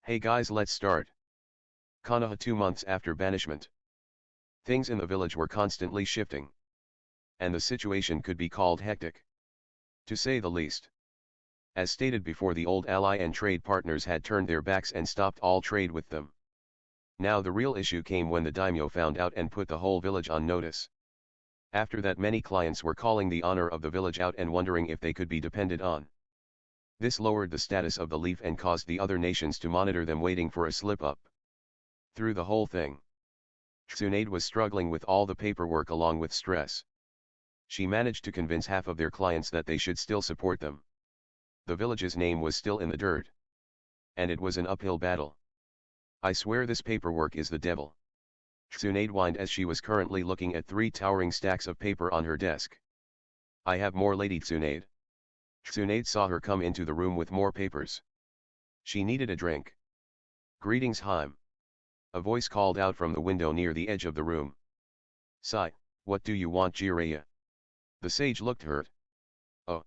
Hey guys, let's start. Konoha 2 months after banishment. Things in the village were constantly shifting. And the situation could be called hectic, to say the least. As stated before, the old ally and trade partners had turned their backs and stopped all trade with them. Now the real issue came when the daimyo found out and put the whole village on notice. After that, many clients were calling the honor of the village out and wondering if they could be depended on. This lowered the status of the leaf and caused the other nations to monitor them, waiting for a slip-up. Through the whole thing, Tsunade was struggling with all the paperwork along with stress. She managed to convince half of their clients that they should still support them. The village's name was still in the dirt. And it was an uphill battle. I swear this paperwork is the devil. Tsunade whined as she was currently looking at 3 towering stacks of paper on her desk. I have more, Lady Tsunade. Tsunade saw her come into the room with more papers. She needed a drink. Greetings, Haim. A voice called out from the window near the edge of the room. Sigh, what do you want, Jiraiya? The sage looked hurt. Oh.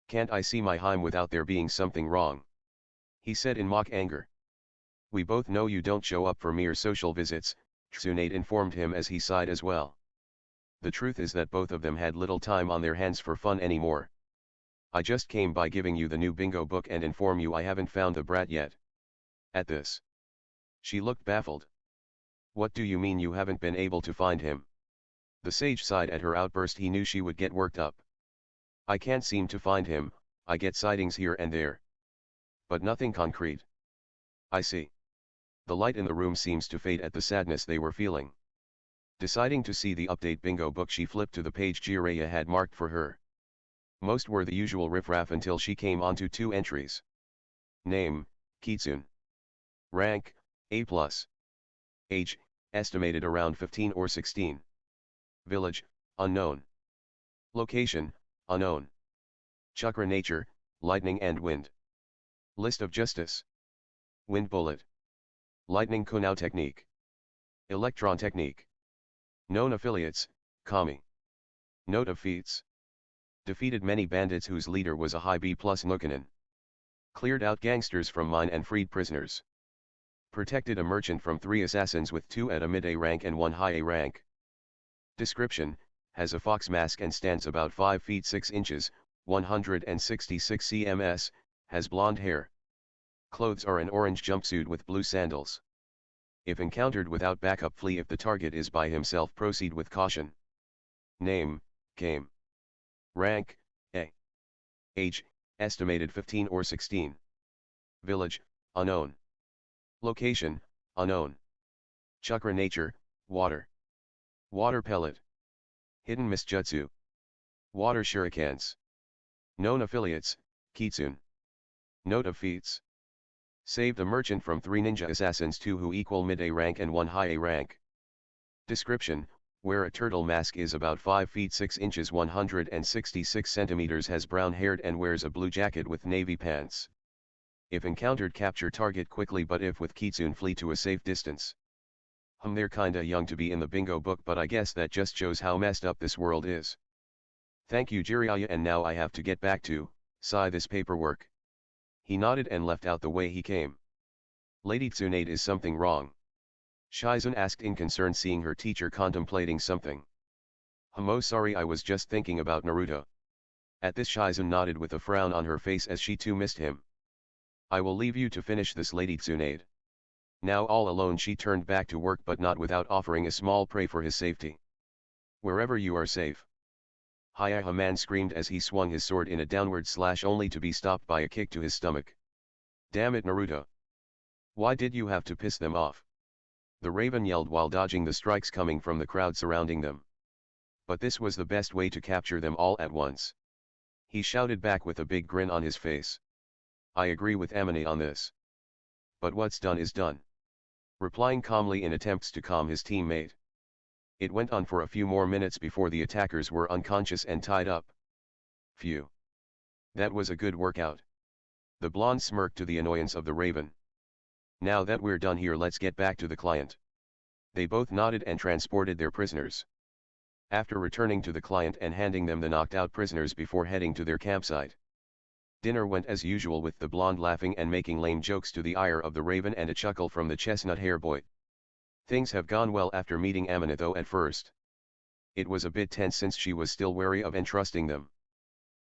Can't I see my Haim without there being something wrong? He said in mock anger. We both know you don't show up for mere social visits, Tsunade informed him as he sighed as well. The truth is that both of them had little time on their hands for fun anymore. I just came by giving you the new bingo book and inform you I haven't found the brat yet. At this, she looked baffled. What do you mean you haven't been able to find him? The sage sighed at her outburst. He knew she would get worked up. I can't seem to find him, I get sightings here and there. But nothing concrete. I see. The light in the room seems to fade at the sadness they were feeling. Deciding to see the update bingo book, she flipped to the page Jiraiya had marked for her. Most were the usual riffraff until she came onto 2 entries. Name, Kitsune. Rank, A+. Age, estimated around 15 or 16. Village, unknown. Location, unknown. Chakra nature, lightning and wind. List of justice. Wind bullet. Lightning kunao technique. Electron technique. Known affiliates, Kami. Note of feats. Defeated many bandits whose leader was a high B+ Nukanin. Cleared out gangsters from mine and freed prisoners. Protected a merchant from 3 assassins with 2 at a mid-A rank and 1 high A rank. Description, has a fox mask and stands about 5 feet 6 inches, 166 cms, has blonde hair. Clothes are an orange jumpsuit with blue sandals. If encountered without backup, flee. If the target is by himself, proceed with caution. Name, Kame. Rank, A. Age, estimated 15 or 16. Village, unknown. Location, unknown. Chakra nature, water. Water pellet. Hidden mist jutsu. Water shurikens. Known affiliates, Kitsune. Note of feats. Saved a merchant from 3 ninja assassins, 2 who equal mid-A rank and 1 high A rank. Description, wear a turtle mask, is about 5 feet 6 inches 166 centimeters, has brown hair and wears a blue jacket with navy pants. If encountered, capture target quickly, but if with Kitsune, flee to a safe distance. They're kinda young to be in the bingo book, but I guess that just shows how messed up this world is. Thank you, Jiraiya, and now I have to get back to, this paperwork. He nodded and left out the way he came. Lady Tsunade, is something wrong? Shizun asked in concern, seeing her teacher contemplating something. Oh, sorry, I was just thinking about Naruto. At this, Shizun nodded with a frown on her face as she too missed him. I will leave you to finish this, Lady Tsunade. Now all alone, she turned back to work, but not without offering a small pray for his safety. Wherever you are safe. Hi-ha, man screamed as he swung his sword in a downward slash, only to be stopped by a kick to his stomach. Damn it, Naruto. Why did you have to piss them off? The Raven yelled while dodging the strikes coming from the crowd surrounding them. But this was the best way to capture them all at once. He shouted back with a big grin on his face. I agree with Amine on this. But what's done is done. Replying calmly in attempts to calm his teammate. It went on for a few more minutes before the attackers were unconscious and tied up. Phew. That was a good workout. The blonde smirked to the annoyance of the Raven. Now that we're done here, let's get back to the client. They both nodded and transported their prisoners. After returning to the client and handing them the knocked out prisoners before heading to their campsite. Dinner went as usual with the blonde laughing and making lame jokes to the ire of the raven and a chuckle from the chestnut-hair boy. Things have gone well after meeting Amina though at first. It was a bit tense since she was still wary of entrusting them.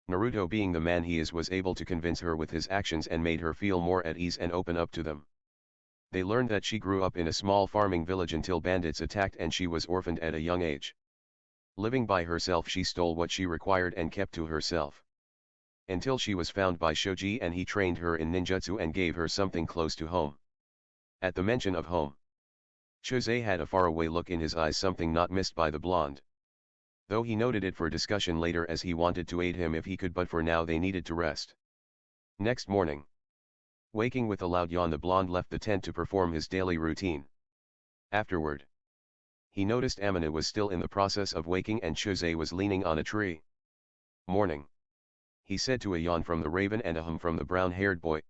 Naruto, being the man he is, was able to convince her with his actions and made her feel more at ease and open up to them. They learned that she grew up in a small farming village until bandits attacked and she was orphaned at a young age. Living by herself, she stole what she required and kept to herself. Until she was found by Shoji and he trained her in ninjutsu and gave her something close to home. At the mention of home, Chose had a faraway look in his eyes, something not missed by the blonde. Though he noted it for discussion later as he wanted to aid him if he could, but for now they needed to rest. Next morning, waking with a loud yawn, the blonde left the tent to perform his daily routine. Afterward, he noticed Amina was still in the process of waking and Chose was leaning on a tree. Morning, he said to a yawn from the raven and a hum from the brown-haired boy.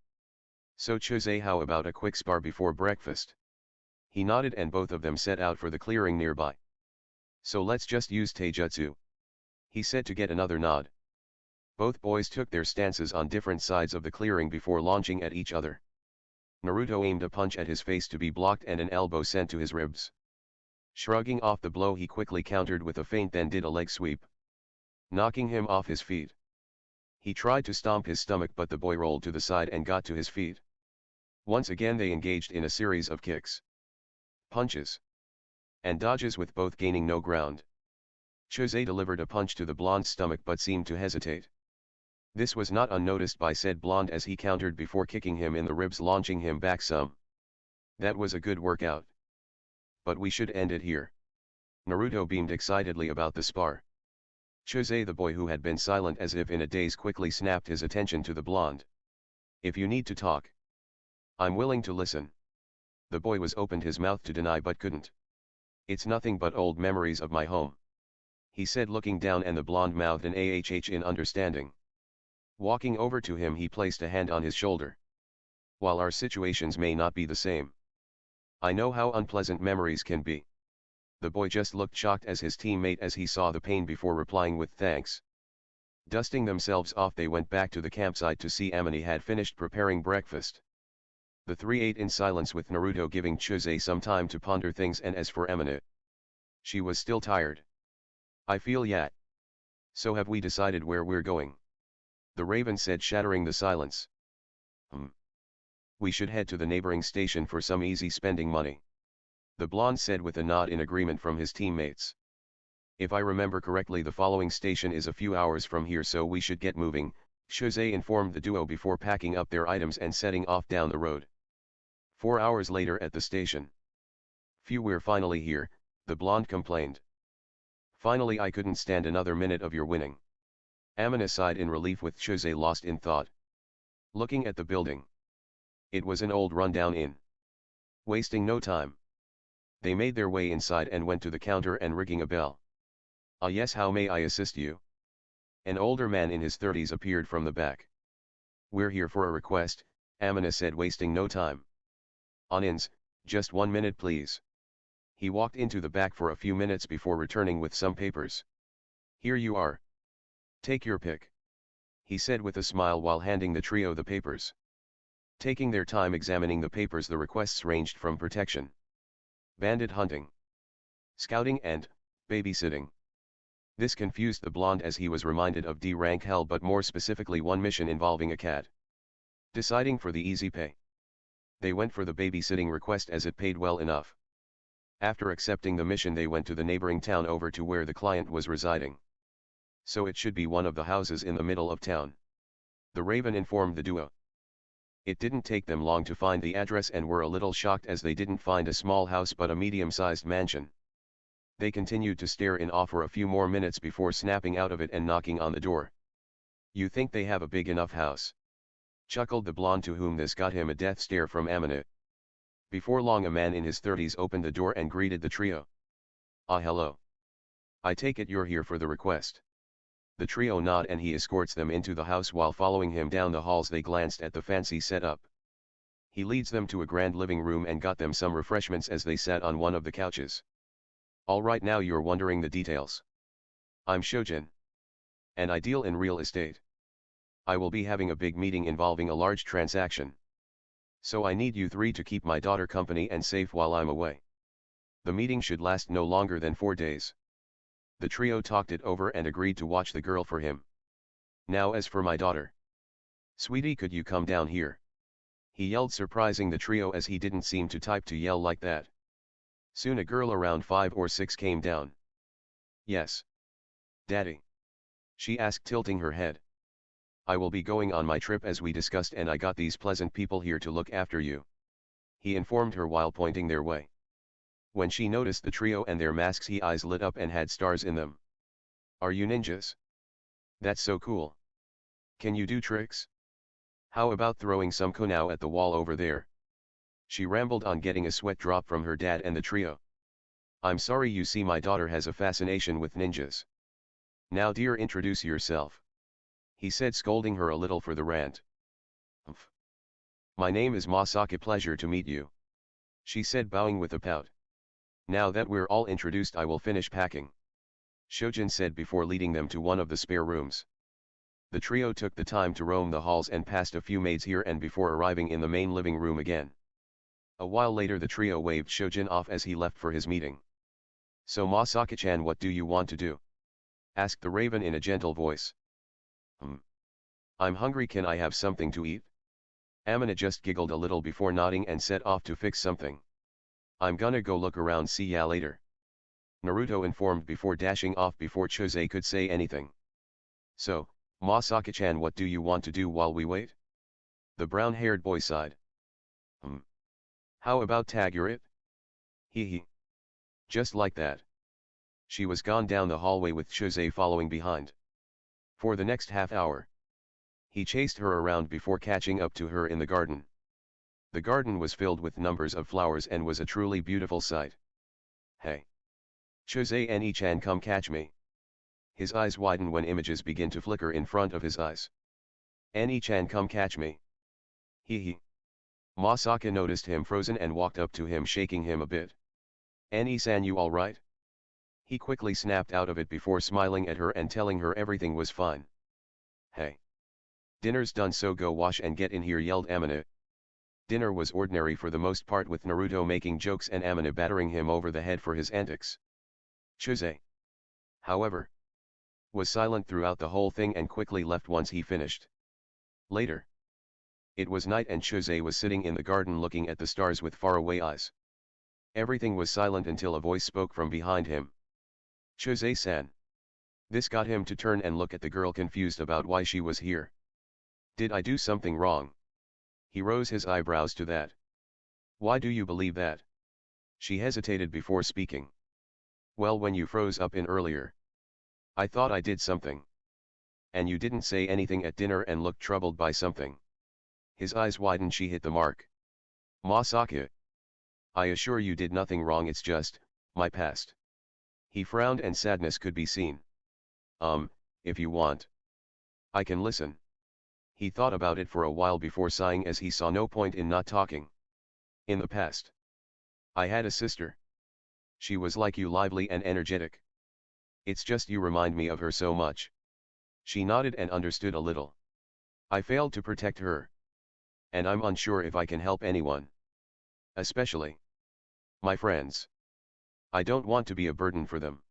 So Chose, how about a quick spar before breakfast? He nodded and both of them set out for the clearing nearby. So let's just use taijutsu, he said to get another nod. Both boys took their stances on different sides of the clearing before launching at each other. Naruto aimed a punch at his face to be blocked and an elbow sent to his ribs. Shrugging off the blow, he quickly countered with a feint, then did a leg sweep, knocking him off his feet. He tried to stomp his stomach, but the boy rolled to the side and got to his feet. Once again they engaged in a series of kicks, punches, and dodges, with both gaining no ground. Chose delivered a punch to the blonde's stomach but seemed to hesitate. This was not unnoticed by said blonde as he countered before kicking him in the ribs, launching him back some. That was a good workout. But we should end it here. Naruto beamed excitedly about the spar. Chose, the boy who had been silent as if in a daze, quickly snapped his attention to the blonde. If you need to talk, I'm willing to listen. The boy was opened his mouth to deny but couldn't. It's nothing but old memories of my home, he said, looking down, and the blonde mouthed an ahh in understanding. Walking over to him, he placed a hand on his shoulder. While our situations may not be the same, I know how unpleasant memories can be. The boy just looked shocked as his teammate as he saw the pain before replying with thanks. Dusting themselves off, they went back to the campsite to see Amina had finished preparing breakfast. The three ate in silence, with Naruto giving Chose some time to ponder things, and as for Amina, she was still tired. I feel yat. So have we decided where we're going? The raven said, shattering the silence. We should head to the neighboring station for some easy spending money, the blonde said with a nod in agreement from his teammates. If I remember correctly, the following station is a few hours from here, so we should get moving, Chose informed the duo before packing up their items and setting off down the road. 4 hours later at the station. Phew, we're finally here, the blonde complained. Finally, I couldn't stand another minute of your winning. Amina sighed in relief, with Chose lost in thought. Looking at the building. It was an old rundown inn. Wasting no time, they made their way inside and went to the counter and ringing a bell. Ah yes, how may I assist you? An older man in his 30s appeared from the back. We're here for a request, Amina said, wasting no time. On ins, just 1 minute please. He walked into the back for a few minutes before returning with some papers. Here you are. Take your pick, he said with a smile while handing the trio the papers. Taking their time examining the papers, the requests ranged from protection, bandit hunting, scouting, and babysitting. This confused the blonde as he was reminded of D-rank hell, but more specifically one mission involving a cat. Deciding for the easy pay, they went for the babysitting request as it paid well enough. After accepting the mission, they went to the neighboring town over to where the client was residing. So it should be one of the houses in the middle of town, the raven informed the duo. It didn't take them long to find the address and were a little shocked as they didn't find a small house but a medium-sized mansion. They continued to stare in awe for a few more minutes before snapping out of it and knocking on the door. You think they have a big enough house? Chuckled the blonde, to whom this got him a death stare from Amina. Before long, a man in his 30s opened the door and greeted the trio. Ah, hello. I take it you're here for the request. The trio nod and he escorts them into the house. While following him down the halls, they glanced at the fancy setup. He leads them to a grand living room and got them some refreshments as they sat on one of the couches. All right, now you're wondering the details. I'm Shojin, and I deal in real estate. I will be having a big meeting involving a large transaction. So I need you three to keep my daughter company and safe while I'm away. The meeting should last no longer than 4 days. The trio talked it over and agreed to watch the girl for him. Now as for my daughter. Sweetie, could you come down here? He yelled, surprising the trio as he didn't seem to type to yell like that. Soon a girl around 5 or 6 came down. Yes. Daddy? She asked, tilting her head. I will be going on my trip as we discussed, and I got these pleasant people here to look after you. He informed her while pointing their way. When she noticed the trio and their masks, her eyes lit up and had stars in them. Are you ninjas? That's so cool. Can you do tricks? How about throwing some kunao at the wall over there? She rambled on, getting a sweat drop from her dad and the trio. I'm sorry, you see, my daughter has a fascination with ninjas. Now dear, introduce yourself. He said, scolding her a little for the rant. Humph. My name is Masaki, pleasure to meet you. She said, bowing with a pout. Now that we're all introduced, I will finish packing. Shojin said before leading them to one of the spare rooms. The trio took the time to roam the halls and passed a few maids here and before arriving in the main living room again. A while later the trio waved Shojin off as he left for his meeting. So Masaki-chan, what do you want to do? Asked the raven in a gentle voice. I'm hungry, can I have something to eat? Amina just giggled a little before nodding and set off to fix something. I'm gonna go look around, see ya later. Naruto informed before dashing off before Chose could say anything. So, Masaki-chan, what do you want to do while we wait? The brown-haired boy sighed. How about tag you're it? Hee. Just like that. She was gone down the hallway with Chose following behind. For the next half hour, he chased her around before catching up to her in the garden. The garden was filled with numbers of flowers and was a truly beautiful sight. Hey! Chose Ne-chan, come catch me. His eyes widen when images begin to flicker in front of his eyes. Ne-chan, come catch me. Hee. Masaka noticed him frozen and walked up to him, shaking him a bit. Ne-san, you alright? He quickly snapped out of it before smiling at her and telling her everything was fine. Hey! Dinner's done, so go wash and get in here, yelled Amina. Dinner was ordinary for the most part, with Naruto making jokes and Amina battering him over the head for his antics. Chose, however, was silent throughout the whole thing and quickly left once he finished. Later, it was night and Chose was sitting in the garden looking at the stars with faraway eyes. Everything was silent until a voice spoke from behind him. Chose-san. This got him to turn and look at the girl, confused about why she was here. Did I do something wrong? He rose his eyebrows to that. Why do you believe that? She hesitated before speaking. Well, when you froze up in earlier, I thought I did something. And you didn't say anything at dinner and looked troubled by something. His eyes widened. She hit the mark. Masaka. I assure you did nothing wrong, it's just my past. He frowned and sadness could be seen. If you want, I can listen. He thought about it for a while before sighing as he saw no point in not talking. In the past, I had a sister. She was like you, lively and energetic. It's just you remind me of her so much. She nodded and understood a little. I failed to protect her. And I'm unsure if I can help anyone. Especially my friends. I don't want to be a burden for them.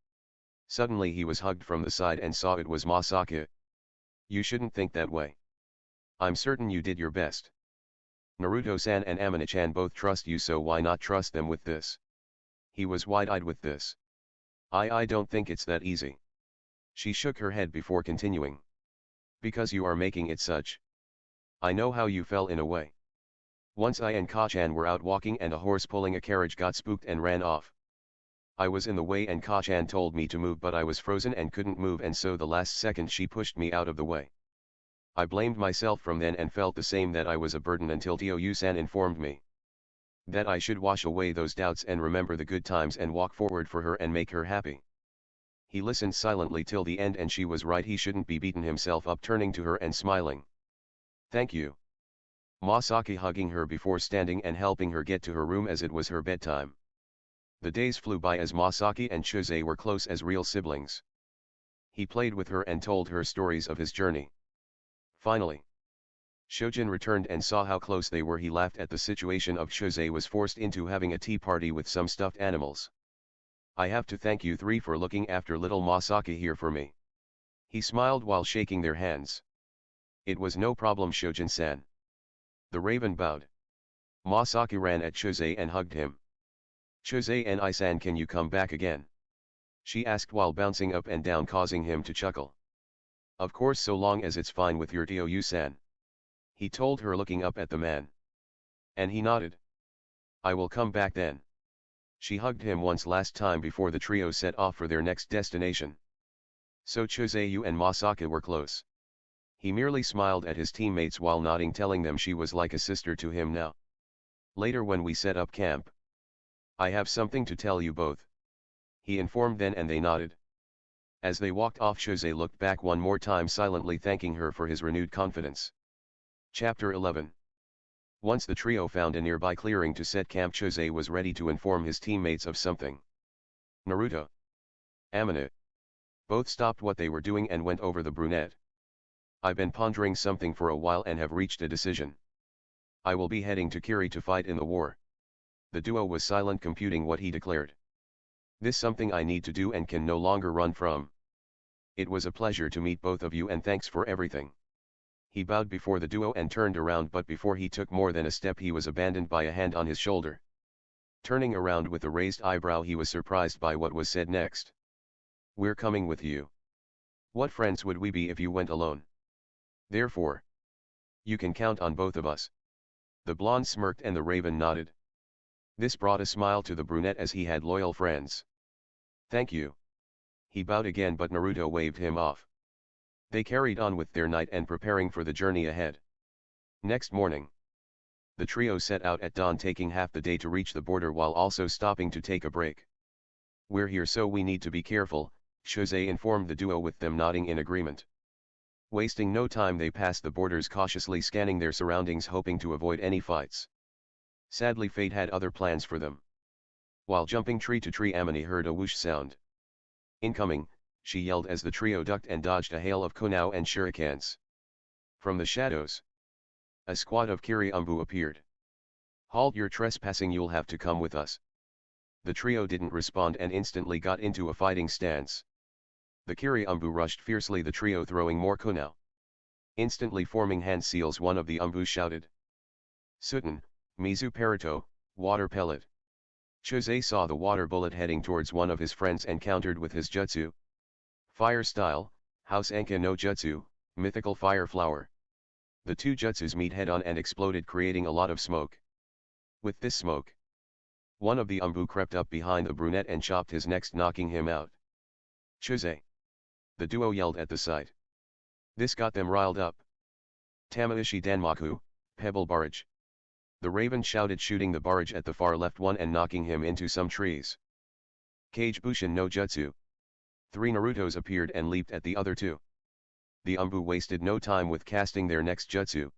Suddenly he was hugged from the side and saw it was Masaka. You shouldn't think that way. I'm certain you did your best. Naruto-san and Amina-chan both trust you, so why not trust them with this? He was wide-eyed with this. I don't think it's that easy. She shook her head before continuing. Because you are making it such. I know how you fell in a way. Once I and Ka-chan were out walking and a horse pulling a carriage got spooked and ran off. I was in the way and Ka-chan told me to move, but I was frozen and couldn't move, and so the last second she pushed me out of the way. I blamed myself from then and felt the same, that I was a burden, until Tio-san informed me that I should wash away those doubts and remember the good times and walk forward for her and make her happy. He listened silently till the end, and she was right. He shouldn't be beaten himself up, turning to her and smiling. Thank you. Masaki hugging her before standing and helping her get to her room as it was her bedtime. The days flew by as Masaki and Chose were close as real siblings. He played with her and told her stories of his journey. Finally, Shojin returned and saw how close they were. He laughed at the situation of Chose was forced into having a tea party with some stuffed animals. I have to thank you three for looking after little Masaki here for me. He smiled while shaking their hands. It was no problem, Shojin-san. The raven bowed. Masaki ran at Chose and hugged him. Chose and I-san, can you come back again? She asked while bouncing up and down, causing him to chuckle. Of course, so long as it's fine with your Tio-san. He told her, looking up at the man. And he nodded. I will come back then. She hugged him once last time before the trio set off for their next destination. So Choseyu and Masaka were close. He merely smiled at his teammates while nodding, telling them she was like a sister to him now. Later, when we set up camp, I have something to tell you both. He informed then, and they nodded. As they walked off, Chose looked back one more time, silently thanking her for his renewed confidence. Chapter 11. Once the trio found a nearby clearing to set camp, Chose was ready to inform his teammates of something. Naruto, Amane. Both stopped what they were doing and went over the brunette. I've been pondering something for a while and have reached a decision. I will be heading to Kiri to fight in the war. The duo was silent, computing what he declared. This something I need to do and can no longer run from. It was a pleasure to meet both of you and thanks for everything. He bowed before the duo and turned around, but before he took more than a step he was abandoned by a hand on his shoulder. Turning around with a raised eyebrow, he was surprised by what was said next. We're coming with you. What friends would we be if you went alone? Therefore, you can count on both of us. The blonde smirked and the raven nodded. This brought a smile to the brunette, as he had loyal friends. Thank you. He bowed again, but Naruto waved him off. They carried on with their night and preparing for the journey ahead. Next morning, the trio set out at dawn, taking half the day to reach the border while also stopping to take a break. We're here, so we need to be careful, Chose informed the duo, with them nodding in agreement. Wasting no time, they passed the borders, cautiously scanning their surroundings, hoping to avoid any fights. Sadly, fate had other plans for them. While jumping tree to tree, Amane heard a whoosh sound. Incoming, she yelled as the trio ducked and dodged a hail of kunao and shurikens. From the shadows, a squad of Kiri-umbu appeared. Halt your trespassing, you'll have to come with us. The trio didn't respond and instantly got into a fighting stance. The Kiri-umbu rushed fiercely, the trio throwing more kunao. Instantly forming hand seals, one of the umbu shouted. Sutin, Mizu Perito, water pellet. Chose saw the water bullet heading towards one of his friends and countered with his jutsu. Fire style, House Anka no Jutsu, mythical fire flower. The two jutsus meet head on and exploded, creating a lot of smoke. With this smoke, one of the umbu crept up behind the brunette and chopped his neck, knocking him out. Chose! The duo yelled at the sight. This got them riled up. Tamaishi Danmaku, Pebble Barrage. The raven shouted, shooting the barrage at the far left one and knocking him into some trees. Kage Bushin no Jutsu. 3 Narutos appeared and leaped at the other two. The umbu wasted no time with casting their next jutsu.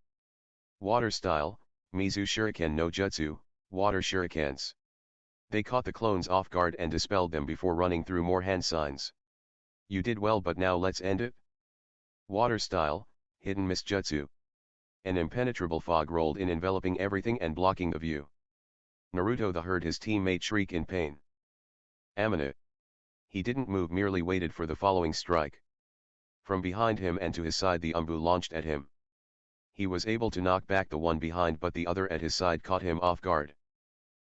Water style, Mizu Shuriken no Jutsu, water shurikens. They caught the clones off guard and dispelled them before running through more hand signs. You did well, but now let's end it. Water style, hidden mist jutsu. An impenetrable fog rolled in, enveloping everything and blocking the view. Naruto heard his teammate shriek in pain. Amane. He didn't move, merely waited for the following strike. From behind him and to his side the umbu launched at him. He was able to knock back the one behind, but the other at his side caught him off guard.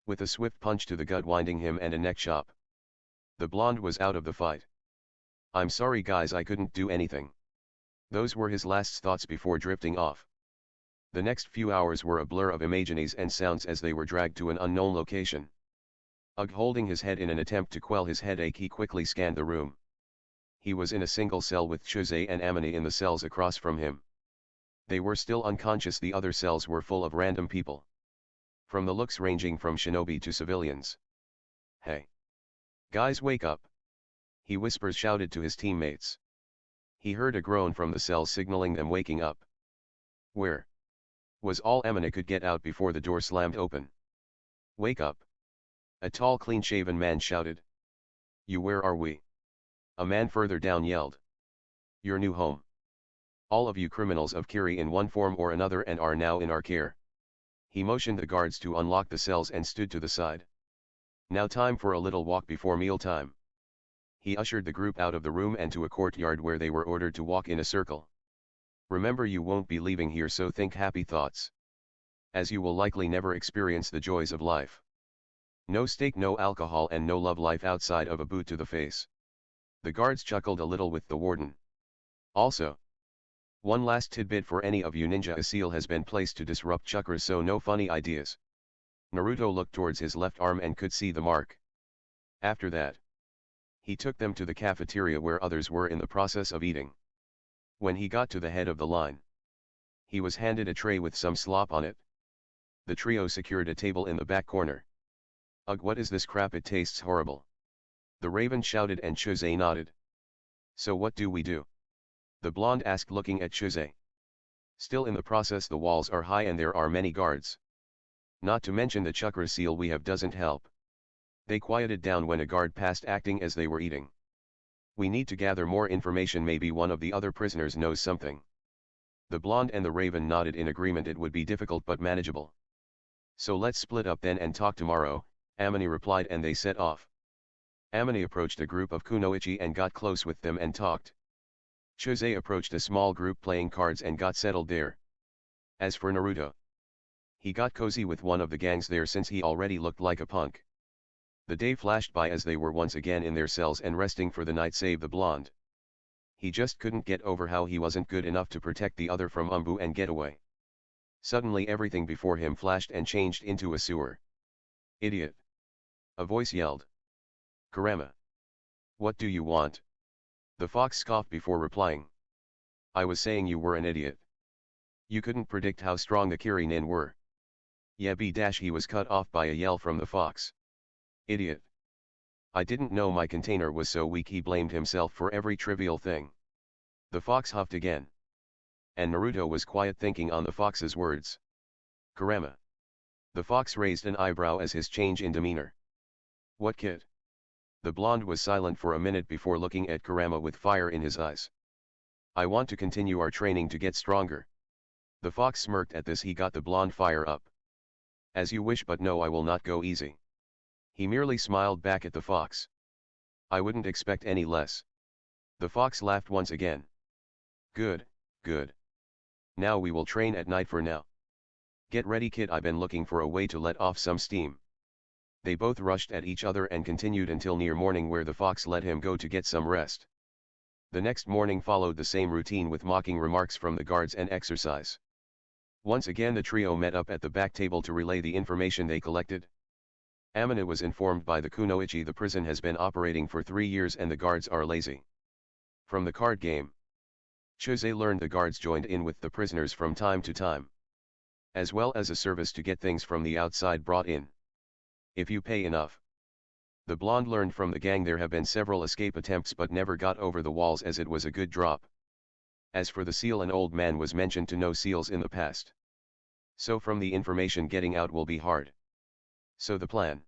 With a swift punch to the gut, winding him and a neck chop, the blonde was out of the fight. I'm sorry guys, I couldn't do anything. Those were his last thoughts before drifting off. The next few hours were a blur of images and sounds as they were dragged to an unknown location. Ugh, holding his head in an attempt to quell his headache, he quickly scanned the room. He was in a single cell with Chose and Amane in the cells across from him. They were still unconscious, the other cells were full of random people. From the looks ranging from shinobi to civilians. Hey! Guys, wake up! He whispers shouted to his teammates. He heard a groan from the cells signaling them waking up. Where? Was all Amane could get out before the door slammed open. Wake up! A tall, clean-shaven man shouted. You, where are we? A man further down yelled. Your new home. All of you criminals of Kiri in one form or another and are now in our care. He motioned the guards to unlock the cells and stood to the side. Now time for a little walk before mealtime. He ushered the group out of the room and to a courtyard where they were ordered to walk in a circle. Remember, you won't be leaving here, so think happy thoughts, as you will likely never experience the joys of life. No steak, no alcohol, and no love life outside of a boot to the face. The guards chuckled a little with the warden. Also, one last tidbit for any of you ninja: a seal has been placed to disrupt chakras, so no funny ideas. Naruto looked towards his left arm and could see the mark. After that, he took them to the cafeteria where others were in the process of eating. When he got to the head of the line, he was handed a tray with some slop on it. The trio secured a table in the back corner. Ugh, what is this crap? It tastes horrible. The raven shouted and Chuzay nodded. So what do we do? The blonde asked, looking at Chuzay. Still in the process, the walls are high and there are many guards. Not to mention the chakra seal we have doesn't help. They quieted down when a guard passed, acting as they were eating. We need to gather more information, maybe one of the other prisoners knows something. The blonde and the raven nodded in agreement. It would be difficult but manageable. So let's split up then and talk tomorrow, Amani replied, and they set off. Amani approached a group of kunoichi and got close with them and talked. Chuzay approached a small group playing cards and got settled there. As for Naruto, he got cozy with one of the gangs there since he already looked like a punk. The day flashed by as they were once again in their cells and resting for the night, save the blonde. He just couldn't get over how he wasn't good enough to protect the other from Umbu and get away. Suddenly everything before him flashed and changed into a sewer. Idiot! A voice yelled. Kurama! What do you want? The fox scoffed before replying. I was saying you were an idiot. You couldn't predict how strong the Kiri-nin were. Yeah, he was cut off by a yell from the fox. Idiot! I didn't know my container was so weak. He blamed himself for every trivial thing. The fox huffed again. And Naruto was quiet, thinking on the fox's words. Kurama! The fox raised an eyebrow as his change in demeanor. What kid? The blonde was silent for a minute before looking at Kurama with fire in his eyes. I want to continue our training to get stronger. The fox smirked at this. He got the blonde fire up. As you wish, but no, I will not go easy. He merely smiled back at the fox. I wouldn't expect any less. The fox laughed once again. Good, good. Now we will train at night for now. Get ready, kid, I've been looking for a way to let off some steam. They both rushed at each other and continued until near morning, where the fox let him go to get some rest. The next morning followed the same routine with mocking remarks from the guards and exercise. Once again the trio met up at the back table to relay the information they collected. Amina was informed by the kunoichi the prison has been operating for 3 years and the guards are lazy. From the card game, Chuzay learned the guards joined in with the prisoners from time to time, as well as a service to get things from the outside brought in. If you pay enough. The blonde learned from the gang there have been several escape attempts but never got over the walls, as it was a good drop. As for the seal, an old man was mentioned to know seals in the past. So from the information, getting out will be hard. So the plan,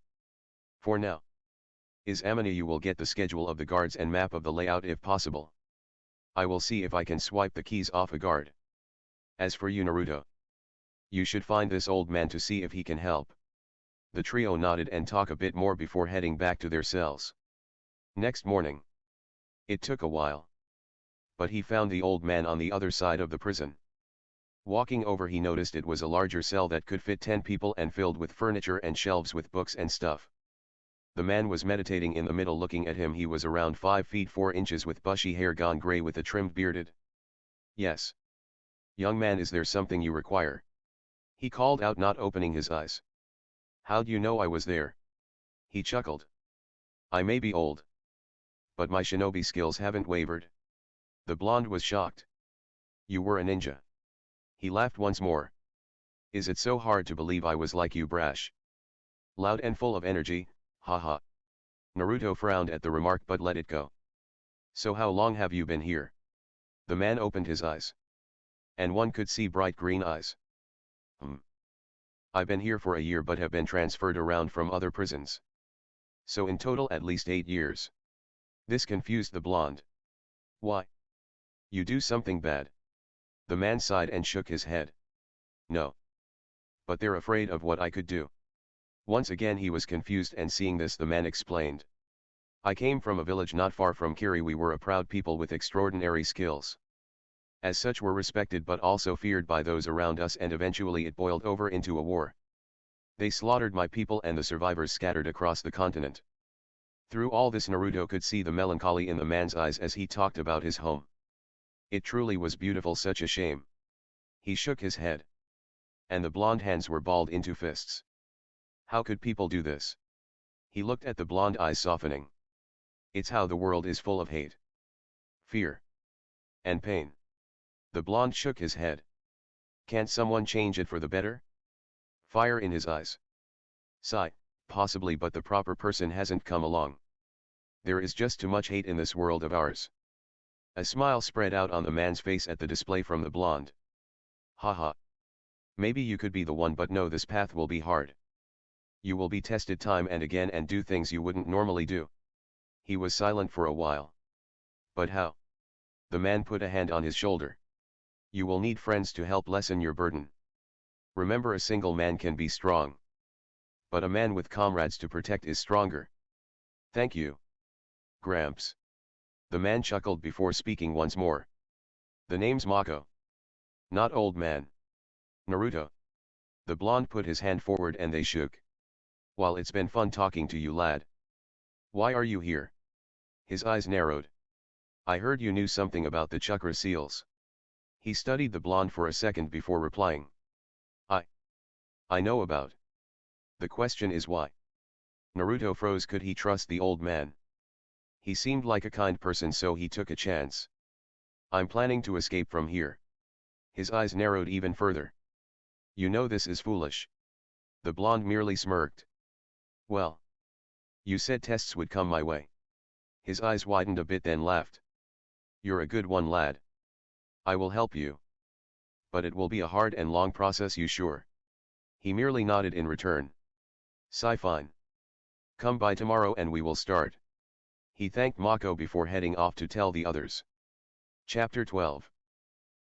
for now, is Amina, you will get the schedule of the guards and map of the layout if possible. I will see if I can swipe the keys off a guard. As for you, Naruto, you should find this old man to see if he can help. The trio nodded and talked a bit more before heading back to their cells. Next morning. It took a while, but he found the old man on the other side of the prison. Walking over, he noticed it was a larger cell that could fit 10 people and filled with furniture and shelves with books and stuff. The man was meditating in the middle. Looking at him, he was around 5 feet 4 inches with bushy hair gone grey with a trimmed bearded. Yes. Young man, is there something you require? He called out, not opening his eyes. How'd you know I was there? He chuckled. I may be old, but my shinobi skills haven't wavered. The blonde was shocked. You were a ninja. He laughed once more. Is it so hard to believe I was like you, brash? Loud and full of energy, haha. Naruto frowned at the remark but let it go. So how long have you been here? The man opened his eyes, and one could see bright green eyes. I've been here for a year but have been transferred around from other prisons. So in total at least 8 years. This confused the blonde. Why? You do something bad? The man sighed and shook his head. No. But they're afraid of what I could do. Once again he was confused, and seeing this the man explained. I came from a village not far from Kiri. We were a proud people with extraordinary skills. As such were respected but also feared by those around us, and eventually it boiled over into a war. They slaughtered my people and the survivors scattered across the continent. Through all this Naruto could see the melancholy in the man's eyes as he talked about his home. It truly was beautiful, such a shame. He shook his head. And the blonde hands were balled into fists. How could people do this? He looked at the blonde eyes softening. It's how the world is full of hate, fear, and pain. The blonde shook his head. Can't someone change it for the better? Fire in his eyes. Sigh, possibly, but the proper person hasn't come along. There is just too much hate in this world of ours. A smile spread out on the man's face at the display from the blonde. Haha. Maybe you could be the one, but no, this path will be hard. You will be tested time and again and do things you wouldn't normally do. He was silent for a while. But how? The man put a hand on his shoulder. You will need friends to help lessen your burden. Remember, a single man can be strong. But a man with comrades to protect is stronger. Thank you, Gramps. The man chuckled before speaking once more. The name's Mako. Not old man. Naruto. The blonde put his hand forward and they shook. Well, it's been fun talking to you, lad. Why are you here? His eyes narrowed. I heard you knew something about the chakra seals. He studied the blonde for a second before replying. I know about. The question is why? Naruto froze. Could he trust the old man? He seemed like a kind person, so he took a chance. I'm planning to escape from here. His eyes narrowed even further. You know this is foolish. The blonde merely smirked. Well. You said tests would come my way. His eyes widened a bit, then laughed. You're a good one, lad. I will help you. But it will be a hard and long process, you sure? He merely nodded in return. Fine. Come by tomorrow and we will start. He thanked Mako before heading off to tell the others. Chapter 12.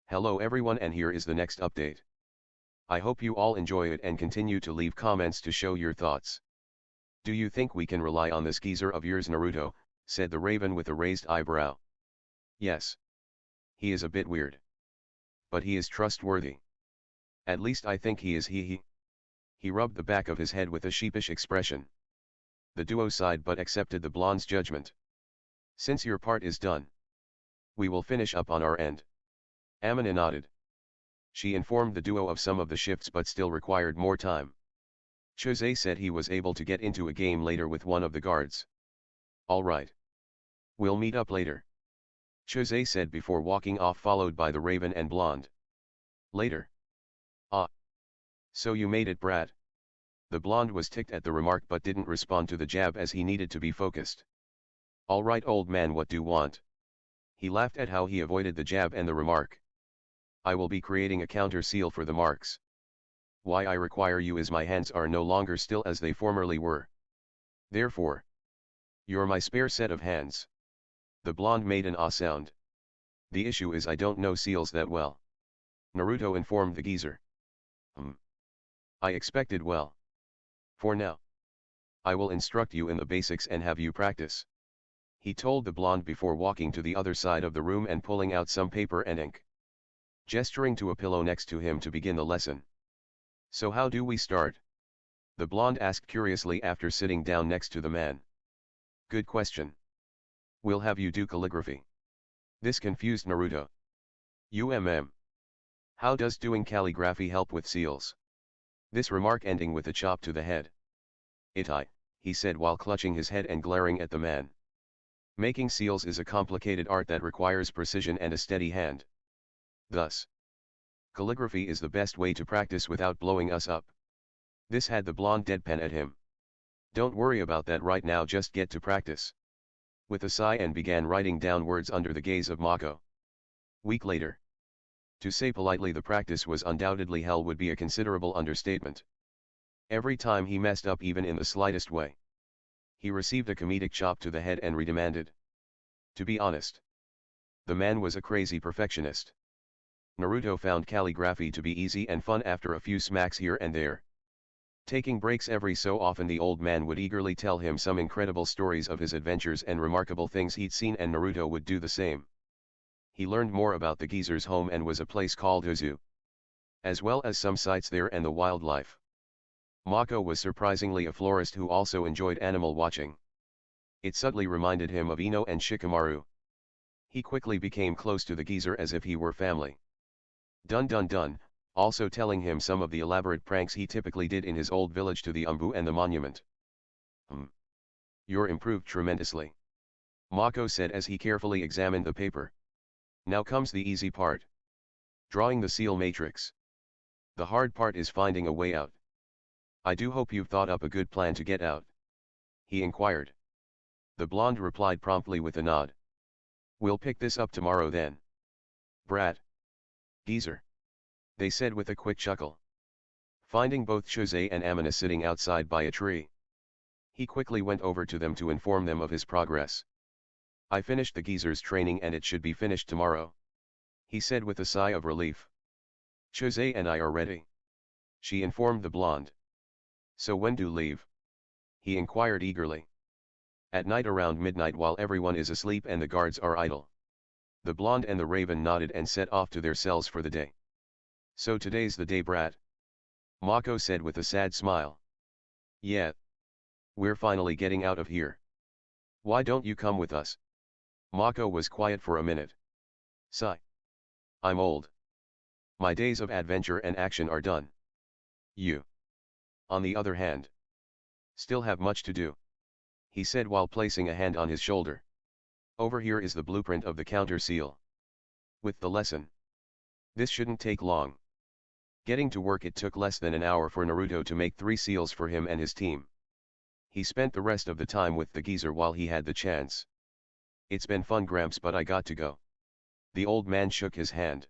Hello everyone, and here is the next update. I hope you all enjoy it and continue to leave comments to show your thoughts. Do you think we can rely on this geezer of yours, Naruto? Said the Raven with a raised eyebrow. Yes. He is a bit weird. But he is trustworthy. At least I think he is. He rubbed the back of his head with a sheepish expression. The duo sighed but accepted the blonde's judgment. Since your part is done, we will finish up on our end. Amina nodded. She informed the duo of some of the shifts but still required more time. Chose said he was able to get into a game later with one of the guards. All right. We'll meet up later. Chose said before walking off, followed by the Raven and Blonde. Later. Ah. So you made it, brat. The Blonde was ticked at the remark but didn't respond to the jab as he needed to be focused. All right, old man, what do you want? He laughed at how he avoided the jab and the remark. I will be creating a counter seal for the marks. Why I require you is my hands are no longer still as they formerly were. Therefore, you're my spare set of hands. The Blonde made an ah sound. The issue is I don't know seals that well. Naruto informed the geezer. I expected well. For now, I will instruct you in the basics and have you practice. He told the Blonde before walking to the other side of the room and pulling out some paper and ink. Gesturing to a pillow next to him to begin the lesson. So how do we start? The Blonde asked curiously after sitting down next to the man. Good question. We'll have you do calligraphy. This confused Naruto. How does doing calligraphy help with seals? This remark ending with a chop to the head. He said while clutching his head and glaring at the man. Making seals is a complicated art that requires precision and a steady hand. Thus, calligraphy is the best way to practice without blowing us up. This had the Blonde deadpan at him. Don't worry about that right now, just get to practice. With a sigh, and began writing down words under the gaze of Mako. Week later. To say politely the practice was undoubtedly hell would be a considerable understatement. Every time he messed up even in the slightest way, he received a comedic chop to the head and redemanded. To be honest, the man was a crazy perfectionist. Naruto found calligraphy to be easy and fun after a few smacks here and there. Taking breaks every so often, the old man would eagerly tell him some incredible stories of his adventures and remarkable things he'd seen, and Naruto would do the same. He learned more about the geezer's home and was a place called a zoo, as well as some sights there and the wildlife. Mako was surprisingly a florist who also enjoyed animal watching. It subtly reminded him of Ino and Shikamaru. He quickly became close to the geezer as if he were family. Dun dun dun, also telling him some of the elaborate pranks he typically did in his old village to the Umbu and the monument. You're improved tremendously, Mako said as he carefully examined the paper. Now comes the easy part. Drawing the seal matrix. The hard part is finding a way out. I do hope you've thought up a good plan to get out, he inquired. The blonde replied promptly with a nod. We'll pick this up tomorrow then. Brat. Geezer. They said with a quick chuckle. Finding both Chose and Amina sitting outside by a tree, he quickly went over to them to inform them of his progress. I finished the geezer's training and it should be finished tomorrow, he said with a sigh of relief. Chose and I are ready, she informed the blonde. So when do leave? He inquired eagerly. At night around midnight while everyone is asleep and the guards are idle. The blonde and the raven nodded and set off to their cells for the day. So today's the day, brat, Mako said with a sad smile. Yeah. We're finally getting out of here. Why don't you come with us? Mako was quiet for a minute. Sigh. I'm old. My days of adventure and action are done. You, on the other hand, still have much to do, he said while placing a hand on his shoulder. Over here is the blueprint of the counter seal. With the lesson. This shouldn't take long. Getting to work, it took less than an hour for Naruto to make 3 seals for him and his team. He spent the rest of the time with the geezer while he had the chance. It's been fun, Gramps, but I got to go. The old man shook his hand.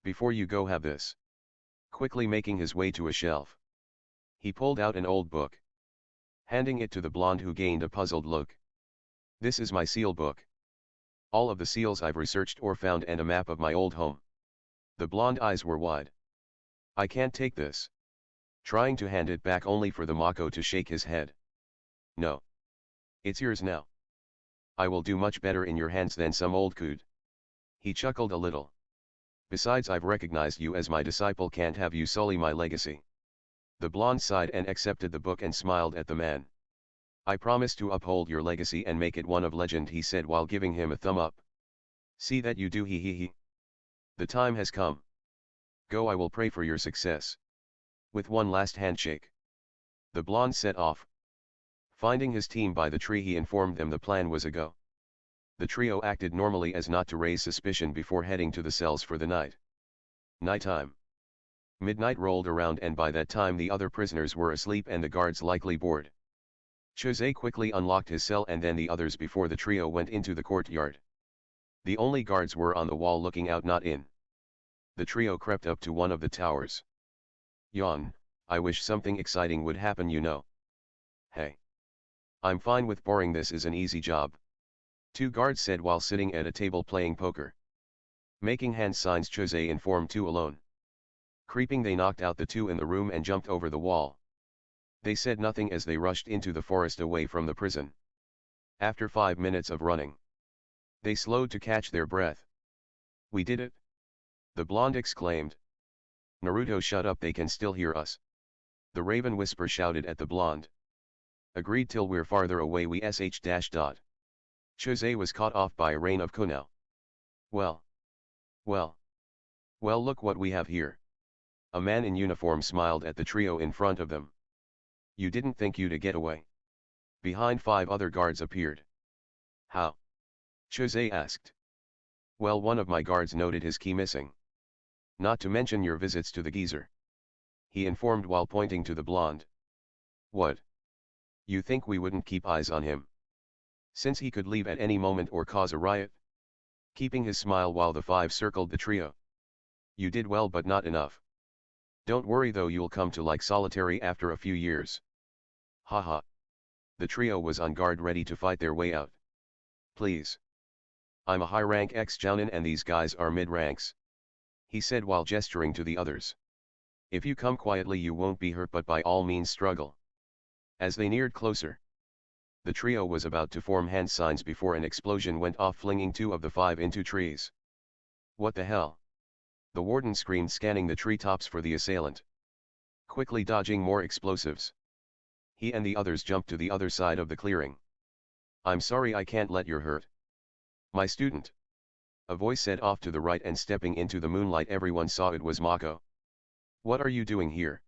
Before you go, have this. Quickly making his way to a shelf, he pulled out an old book, handing it to the blonde, who gained a puzzled look. This is my seal book. All of the seals I've researched or found and a map of my old home. The blonde eyes were wide. I can't take this. Trying to hand it back only for the Mako to shake his head. No. It's yours now. I will do much better in your hands than some old coot. He chuckled a little. Besides, I've recognized you as my disciple, can't have you sully my legacy. The blonde sighed and accepted the book and smiled at the man. I promise to uphold your legacy and make it one of legend, he said while giving him a thumb up. See that you do, he. The time has come. Go, I will pray for your success. With one last handshake, the blonde set off. Finding his team by the tree, he informed them the plan was a go. The trio acted normally as not to raise suspicion before heading to the cells for the night. Nighttime. Midnight rolled around and by that time the other prisoners were asleep and the guards likely bored. Chose quickly unlocked his cell and then the others before the trio went into the courtyard. The only guards were on the wall looking out, not in. The trio crept up to one of the towers. Yawn, I wish something exciting would happen, you know. Hey. I'm fine with boring, this is an easy job. 2 guards said while sitting at a table playing poker. Making hand signs, Chose informed 2 alone. Creeping, they knocked out the 2 in the room and jumped over the wall. They said nothing as they rushed into the forest away from the prison. After 5 minutes of running, they slowed to catch their breath. We did it! The blonde exclaimed. Naruto, shut up, they can still hear us. The raven whisper shouted at the blonde. Agreed, till we're farther away we sh dash dot. Chose was caught off by a rain of kunao. Well, look what we have here. A man in uniform smiled at the trio in front of them. You didn't think you'd get away? Behind 5 other guards appeared. How? Chose asked. Well, one of my guards noted his key missing. Not to mention your visits to the geezer, he informed while pointing to the blonde. What? You think we wouldn't keep eyes on him? Since he could leave at any moment or cause a riot? Keeping his smile while the 5 circled the trio. You did well, but not enough. Don't worry though, you'll come to like solitary after a few years. Haha. The trio was on guard, ready to fight their way out. Please. I'm a high rank ex-jounin and these guys are mid ranks. he said while gesturing to the others. If you come quietly you won't be hurt, but by all means struggle. As they neared closer, the trio was about to form hand signs before an explosion went off, flinging 2 of the 5 into trees. What the hell? The warden screamed, scanning the treetops for the assailant. Quickly dodging more explosives, he and the others jumped to the other side of the clearing. I'm sorry, I can't let you hurt. My student, a voice said off to the right, and stepping into the moonlight everyone saw it was Mako. What are you doing here?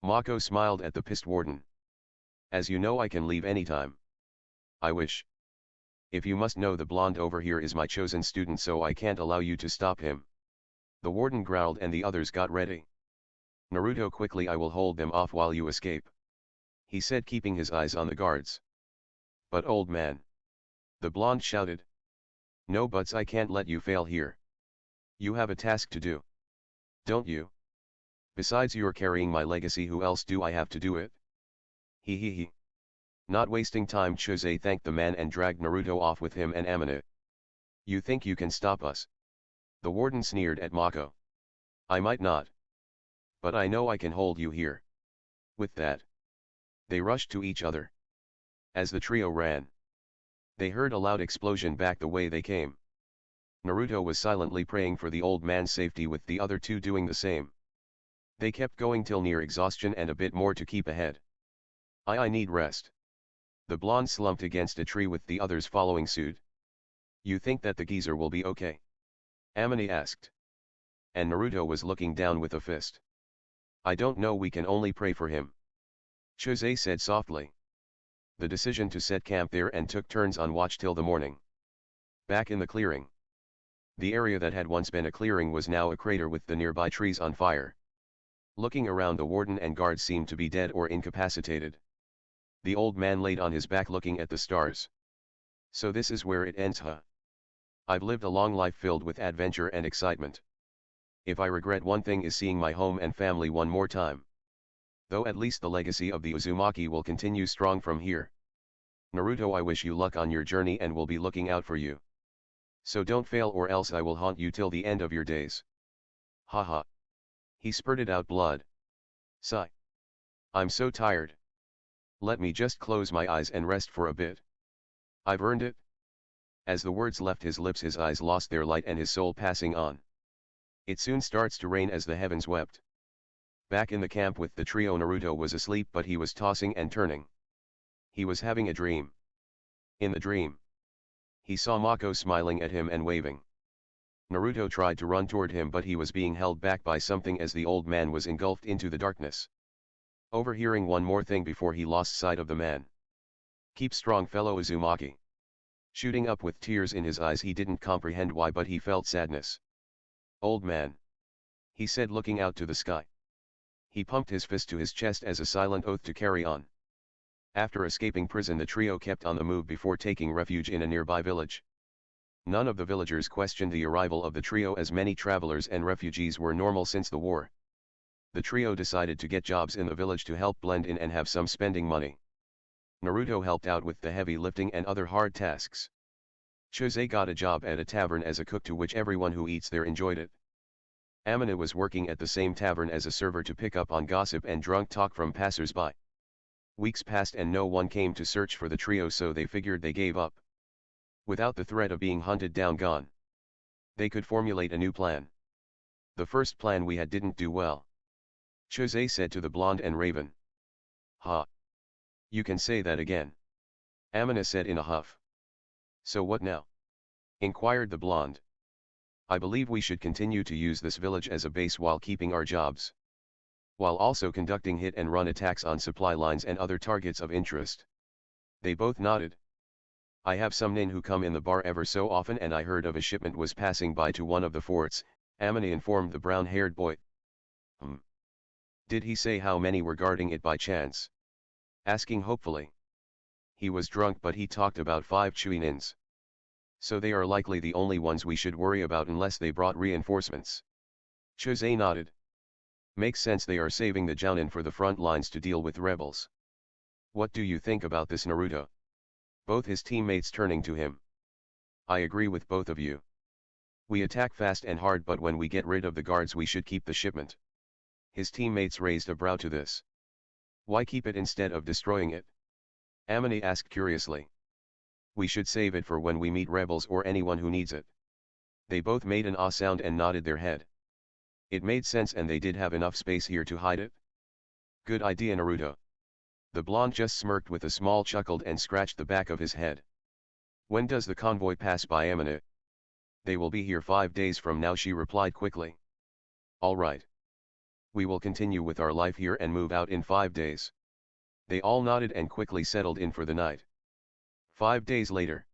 Mako smiled at the pissed warden. As you know, I can leave anytime. I wish. If you must know, the blonde over here is my chosen student, so I can't allow you to stop him. The warden growled and the others got ready. Naruto, quickly, I will hold them off while you escape, he said, keeping his eyes on the guards. But old man, the blonde shouted. No buts, I can't let you fail here. You have a task to do. Don't you? Besides, you're carrying my legacy, who else do I have to do it? He. Not wasting time, Chose thanked the man and dragged Naruto off with him and Amina. You think you can stop us? The warden sneered at Mako. I might not, but I know I can hold you here. With that, they rushed to each other. As the trio ran, they heard a loud explosion back the way they came. Naruto was silently praying for the old man's safety, with the other 2 doing the same. They kept going till near exhaustion and a bit more to keep ahead. I need rest. The blonde slumped against a tree with the others following suit. You think that the geezer will be okay? Amina asked. And Naruto was looking down with a fist. I don't know, we can only pray for him, Chose said softly. The decision to set camp there and took turns on watch till the morning. Back in the clearing, the area that had once been a clearing was now a crater with the nearby trees on fire. Looking around, the warden and guards seemed to be dead or incapacitated. The old man laid on his back looking at the stars. So this is where it ends, huh? I've lived a long life filled with adventure and excitement. If I regret one thing, is seeing my home and family one more time. Though at least the legacy of the Uzumaki will continue strong from here. Naruto, I wish you luck on your journey and will be looking out for you. So don't fail, or else I will haunt you till the end of your days. Haha. He spurted out blood. Sigh. I'm so tired. Let me just close my eyes and rest for a bit. I've earned it. As the words left his lips, his eyes lost their light and his soul passing on. It soon starts to rain as the heavens wept. Back in the camp with the trio, Naruto was asleep, but he was tossing and turning. He was having a dream. In the dream, he saw Mako smiling at him and waving. Naruto tried to run toward him, but he was being held back by something as the old man was engulfed into the darkness. Overhearing one more thing before he lost sight of the man. Keep strong, fellow Uzumaki. Shooting up with tears in his eyes, he didn't comprehend why, but he felt sadness. Old man, he said, looking out to the sky. He pumped his fist to his chest as a silent oath to carry on. After escaping prison, the trio kept on the move before taking refuge in a nearby village. None of the villagers questioned the arrival of the trio, as many travelers and refugees were normal since the war. The trio decided to get jobs in the village to help blend in and have some spending money. Naruto helped out with the heavy lifting and other hard tasks. Chose got a job at a tavern as a cook, to which everyone who eats there enjoyed it. Amina was working at the same tavern as a server to pick up on gossip and drunk talk from passers-by. Weeks passed and no one came to search for the trio, so they figured they gave up. Without the threat of being hunted down gone, they could formulate a new plan. The first plan we had didn't do well, Chose said to the blonde and Raven. Ha! You can say that again, Amina said in a huff. So what now? Inquired the blonde. I believe we should continue to use this village as a base while keeping our jobs, while also conducting hit and run attacks on supply lines and other targets of interest. They both nodded. I have some nin who come in the bar ever so often, and I heard of a shipment was passing by to one of the forts, Amina informed the brown-haired boy. Did he say how many were guarding it by chance? Asking hopefully. He was drunk, but he talked about 5 Chuinins. So they are likely the only ones we should worry about unless they brought reinforcements. Chose nodded. Makes sense, they are saving the Jounin for the front lines to deal with rebels. What do you think about this, Naruto? Both his teammates turning to him. I agree with both of you. We attack fast and hard, but when we get rid of the guards we should keep the shipment. His teammates raised a brow to this. Why keep it instead of destroying it? Amine asked curiously. We should save it for when we meet rebels or anyone who needs it. They both made an ah sound and nodded their head. It made sense, and they did have enough space here to hide it. Good idea, Naruto. The blonde just smirked with a small chuckle and scratched the back of his head. When does the convoy pass by Amine? They will be here 5 days from now, she replied quickly. All right. We will continue with our life here and move out in 5 days. They all nodded and quickly settled in for the night. 5 days later.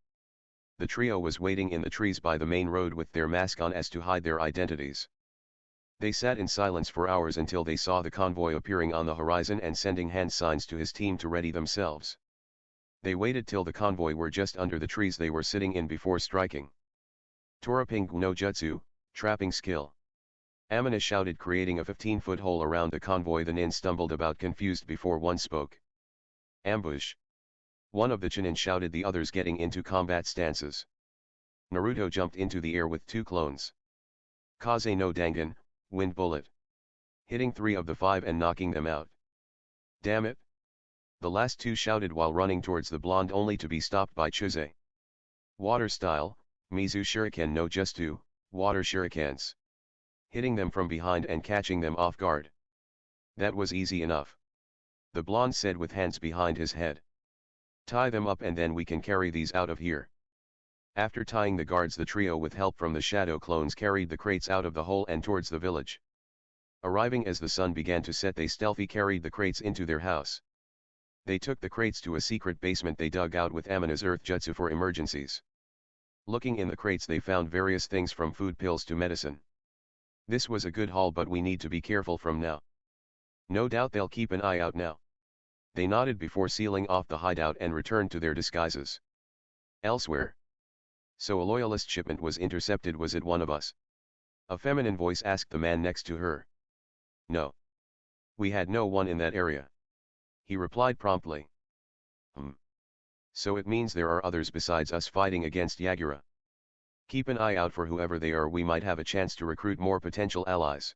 The trio was waiting in the trees by the main road with their masks on as to hide their identities. They sat in silence for hours until they saw the convoy appearing on the horizon and sending hand signs to his team to ready themselves. They waited till the convoy were just under the trees they were sitting in before striking. Toraping no jutsu, trapping skill. Amine shouted, creating a 15-foot hole around the convoy. The nin stumbled about confused before one spoke. Ambush. One of the Chunin shouted, the others getting into combat stances. Naruto jumped into the air with 2 clones. Kaze no Dangan, wind bullet. Hitting 3 of the 5 and knocking them out. Damn it! The last 2 shouted while running towards the blonde, only to be stopped by Chuzei. Water style, Mizu shuriken no jutsu, water shurikens. Hitting them from behind and catching them off guard. That was easy enough. The blonde said with hands behind his head. Tie them up and then we can carry these out of here. After tying the guards, the trio with help from the shadow clones carried the crates out of the hole and towards the village. Arriving as the sun began to set, they stealthily carried the crates into their house. They took the crates to a secret basement they dug out with Amine's earth jutsu for emergencies. Looking in the crates, they found various things from food, pills to medicine. This was a good haul, but we need to be careful from now. No doubt they'll keep an eye out now. They nodded before sealing off the hideout and returned to their disguises. Elsewhere. So a loyalist shipment was intercepted. Was it one of us? A feminine voice asked the man next to her. No. We had no one in that area. He replied promptly. So it means there are others besides us fighting against Yagura. Keep an eye out for whoever they are. We might have a chance to recruit more potential allies.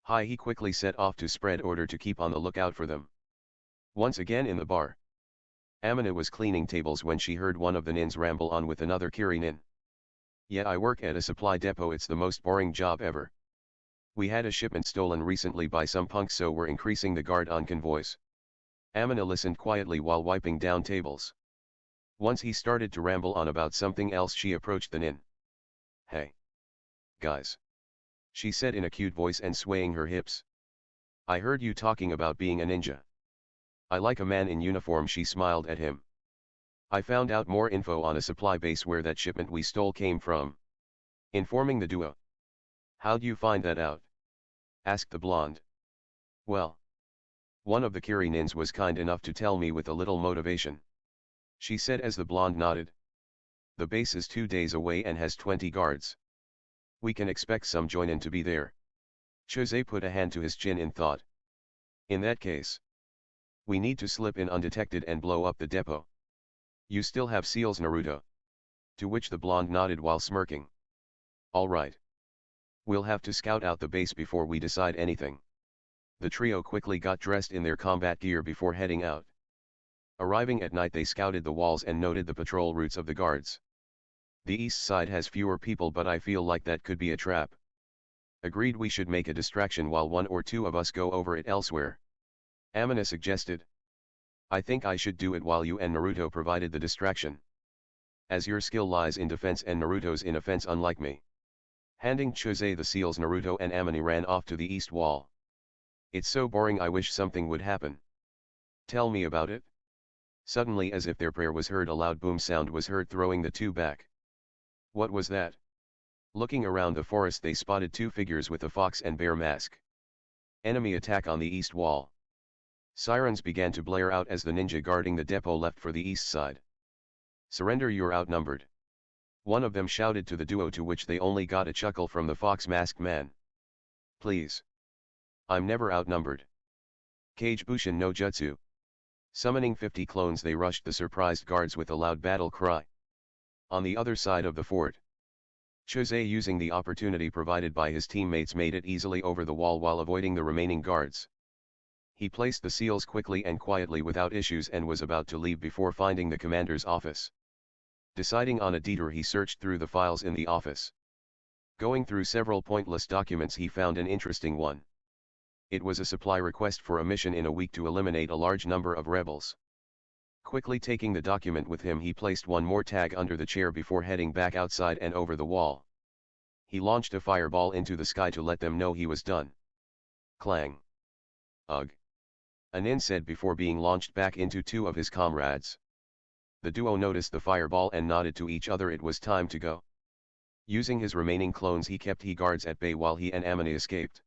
Hi, he quickly set off to spread order to keep on the lookout for them. Once again in the bar. Amine was cleaning tables when she heard one of the nins ramble on with another Kiri nin. Yeah, I work at a supply depot. It's the most boring job ever. We had a shipment stolen recently by some punks, so we're increasing the guard on convoys. Amine listened quietly while wiping down tables. Once he started to ramble on about something else, she approached the nin. Hey. Guys. She said in a cute voice and swaying her hips. I heard you talking about being a ninja. I like a man in uniform. She smiled at him. I found out more info on a supply base where that shipment we stole came from. Informing the duo. How'd you find that out? Asked the blonde. Well. One of the Kiri nins was kind enough to tell me with a little motivation. She said as the blonde nodded. The base is 2 days away and has 20 guards. We can expect some joinin to be there. Chuzei put a hand to his chin in thought. In that case. We need to slip in undetected and blow up the depot. You still have seals, Naruto? To which the blonde nodded while smirking. All right. We'll have to scout out the base before we decide anything. The trio quickly got dressed in their combat gear before heading out. Arriving at night, they scouted the walls and noted the patrol routes of the guards. The east side has fewer people, but I feel like that could be a trap. Agreed, we should make a distraction while 1 or 2 of us go over it elsewhere. Amine suggested. I think I should do it while you and Naruto provided the distraction. As your skill lies in defense and Naruto's in offense, unlike me. Handing Chuzei the seals, Naruto and Amine ran off to the east wall. It's so boring, I wish something would happen. Tell me about it. Suddenly, as if their prayer was heard, a loud boom sound was heard, throwing the 2 back. What was that? Looking around the forest, they spotted 2 figures with a fox and bear mask. Enemy attack on the east wall. Sirens began to blare out as the ninja guarding the depot left for the east side. Surrender, you're outnumbered. One of them shouted to the duo, to which they only got a chuckle from the fox-masked man. Please. I'm never outnumbered. Kage Bushin no Jutsu. Summoning 50 clones, they rushed the surprised guards with a loud battle cry. On the other side of the fort. Jose, using the opportunity provided by his teammates, made it easily over the wall while avoiding the remaining guards. He placed the seals quickly and quietly without issues and was about to leave before finding the commander's office. Deciding on a detour, he searched through the files in the office. Going through several pointless documents, he found an interesting one. It was a supply request for a mission in a week to eliminate a large number of rebels. Quickly taking the document with him, he placed one more tag under the chair before heading back outside and over the wall. He launched a fireball into the sky to let them know he was done. Clang. Ugh. Anin said before being launched back into two of his comrades. The duo noticed the fireball and nodded to each other. It was time to go. Using his remaining clones, he kept he guards at bay while he and Amine escaped.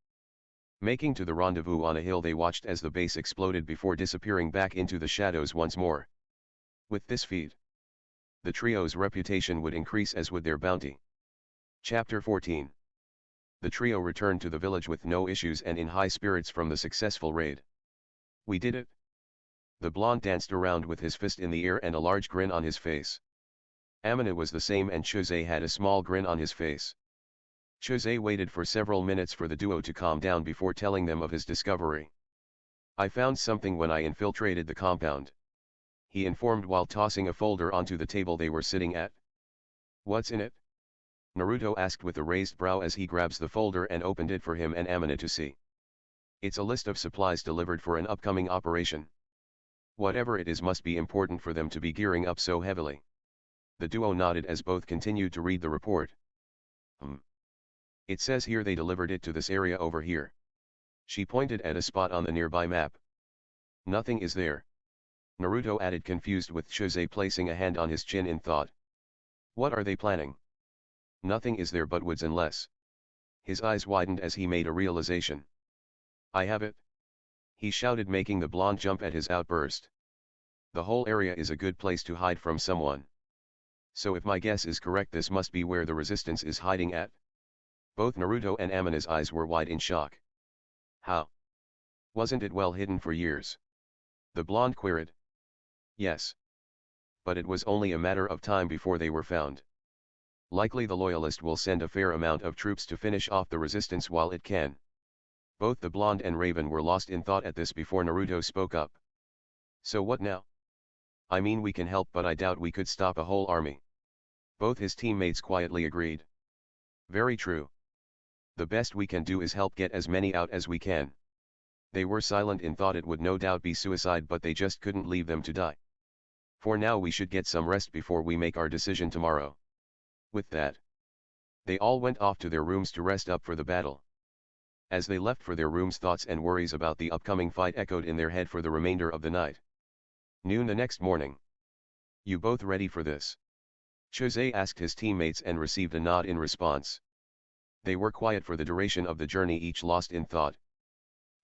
Making to the rendezvous on a hill, they watched as the base exploded before disappearing back into the shadows once more. With this feat, the trio's reputation would increase, as would their bounty. Chapter 14. The trio returned to the village with no issues and in high spirits from the successful raid. We did it. The blonde danced around with his fist in the air and a large grin on his face. Amine was the same, and Jose had a small grin on his face. Jose waited for several minutes for the duo to calm down before telling them of his discovery. I found something when I infiltrated the compound, he informed while tossing a folder onto the table they were sitting at. What's in it? Naruto asked with a raised brow as he grabs the folder and opened it for him and Amine to see. It's a list of supplies delivered for an upcoming operation. Whatever it is must be important for them to be gearing up so heavily. The duo nodded as both continued to read the report. It says here they delivered it to this area over here. She pointed at a spot on the nearby map. Nothing is there. Naruto added, confused, with Jose placing a hand on his chin in thought. What are they planning? Nothing is there but woods and less. His eyes widened as he made a realization. I have it! He shouted, making the blonde jump at his outburst. The whole area is a good place to hide from someone. So if my guess is correct, this must be where the resistance is hiding at. Both Naruto and Amine's eyes were wide in shock. How? Wasn't it well hidden for years? The blonde queried. Yes. But it was only a matter of time before they were found. Likely the loyalist will send a fair amount of troops to finish off the resistance while it can. Both the blonde and Raven were lost in thought at this before Naruto spoke up. So what now? I mean, we can help, but I doubt we could stop a whole army. Both his teammates quietly agreed. Very true. The best we can do is help get as many out as we can. They were silent in thought. It would no doubt be suicide, but they just couldn't leave them to die. For now we should get some rest before we make our decision tomorrow. With that, they all went off to their rooms to rest up for the battle. As they left for their rooms, thoughts and worries about the upcoming fight echoed in their head for the remainder of the night. Noon the next morning. You both ready for this? Jose asked his teammates and received a nod in response. They were quiet for the duration of the journey, each lost in thought.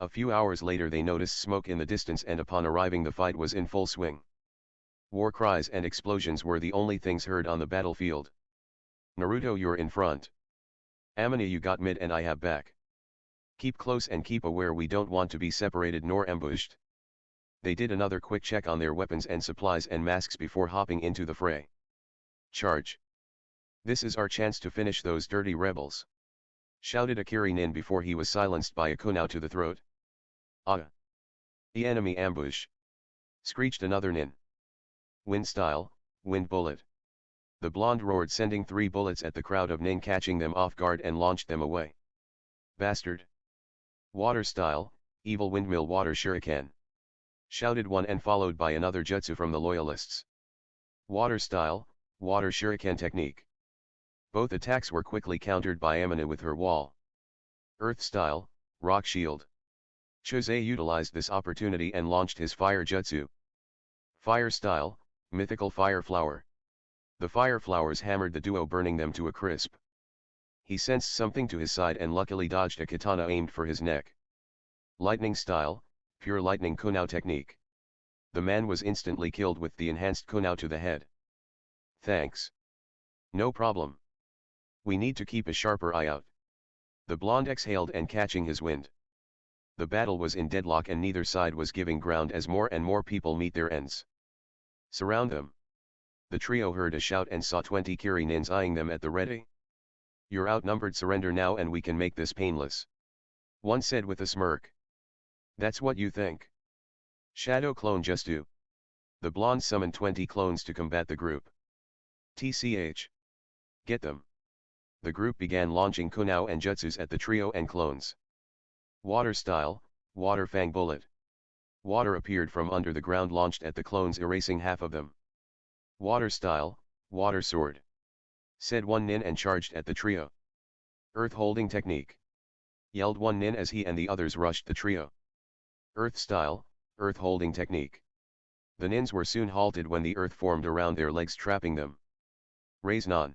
A few hours later they noticed smoke in the distance, and upon arriving the fight was in full swing. War cries and explosions were the only things heard on the battlefield. Naruto, you're in front. Amine, you got mid and I have back. Keep close and keep aware, we don't want to be separated nor ambushed. They did another quick check on their weapons and supplies and masks before hopping into the fray. Charge! This is our chance to finish those dirty rebels! Shouted a Kirinin before he was silenced by a kunao to the throat. Ah! The enemy ambush! Screeched another nin. Wind style, wind bullet! The blonde roared, sending 3 bullets at the crowd of nin, catching them off guard and launched them away. Bastard! Water style, evil windmill water shuriken! Shouted one, and followed by another jutsu from the loyalists. Water style, water shuriken technique! Both attacks were quickly countered by Amine with her wall. Earth style, rock shield! Jose utilized this opportunity and launched his fire jutsu. Fire style, mythical fire flower! The fire flowers hammered the duo, burning them to a crisp. He sensed something to his side and luckily dodged a katana aimed for his neck. Lightning style, pure lightning kunao technique! The man was instantly killed with the enhanced kunao to the head. Thanks. No problem. We need to keep a sharper eye out. The blonde exhaled and catching his wind. The battle was in deadlock and neither side was giving ground as more and more people meet their ends. Surround them! The trio heard a shout and saw 20 Kirinins eyeing them at the ready. You're outnumbered, surrender now and we can make this painless. One said with a smirk. That's what you think. Shadow clone just do. The blonde summoned 20 clones to combat the group. TCH. Get them. The group began launching kunao and jutsus at the trio and clones. Water style, water fang bullet. Water appeared from under the ground, launched at the clones, erasing half of them. Water style, water sword. Said one nin and charged at the trio. Earth holding technique. Yelled one nin as he and the others rushed the trio. Earth style, earth holding technique. The nins were soon halted when the earth formed around their legs, trapping them. Raise non.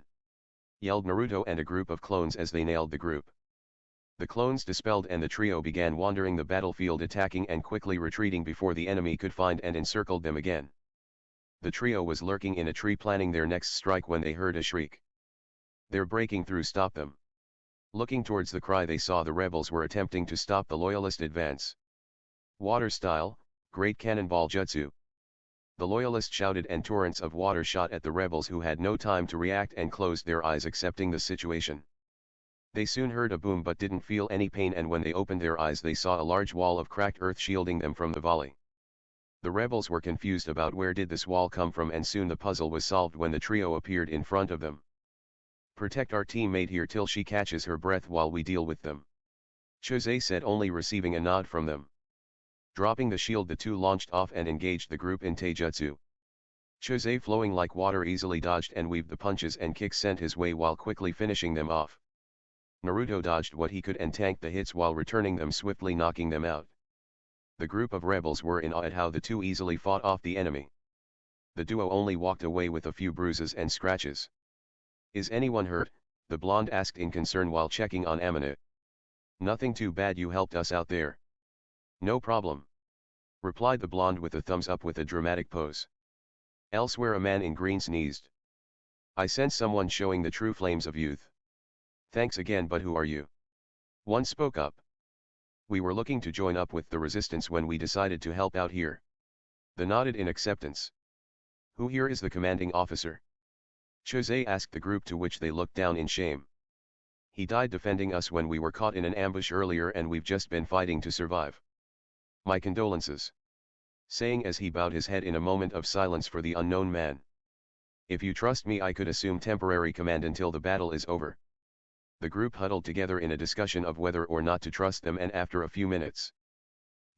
Yelled Naruto and a group of clones as they nailed the group. The clones dispelled and the trio began wandering the battlefield, attacking and quickly retreating before the enemy could find and encircled them again. The trio was lurking in a tree planning their next strike when they heard a shriek. Their breaking through stopped them. Looking towards the cry, they saw the rebels were attempting to stop the loyalist advance. Water style, great cannonball jutsu. The loyalists shouted and torrents of water shot at the rebels, who had no time to react and closed their eyes, accepting the situation. They soon heard a boom but didn't feel any pain, and when they opened their eyes they saw a large wall of cracked earth shielding them from the volley. The rebels were confused about where did this wall come from, and soon the puzzle was solved when the trio appeared in front of them. Protect our teammate here till she catches her breath while we deal with them. Chose said, only receiving a nod from them. Dropping the shield, the two launched off and engaged the group in taijutsu. Chose, flowing like water, easily dodged and weaved the punches and kicks sent his way while quickly finishing them off. Naruto dodged what he could and tanked the hits while returning them swiftly, knocking them out. The group of rebels were in awe at how the two easily fought off the enemy. The duo only walked away with a few bruises and scratches. Is anyone hurt? The blonde asked in concern while checking on Amina. Nothing too bad, you helped us out there. No problem, replied the blonde with a thumbs up with a dramatic pose. Elsewhere, a man in green sneezed. I sense someone showing the true flames of youth. Thanks again, but who are you? One spoke up. We were looking to join up with the resistance when we decided to help out here. The nodded in acceptance. Who here is the commanding officer? Chose asked the group, to which they looked down in shame. He died defending us when we were caught in an ambush earlier, and we've just been fighting to survive. My condolences. Saying as he bowed his head in a moment of silence for the unknown man. If you trust me, I could assume temporary command until the battle is over. The group huddled together in a discussion of whether or not to trust them, and after a few minutes.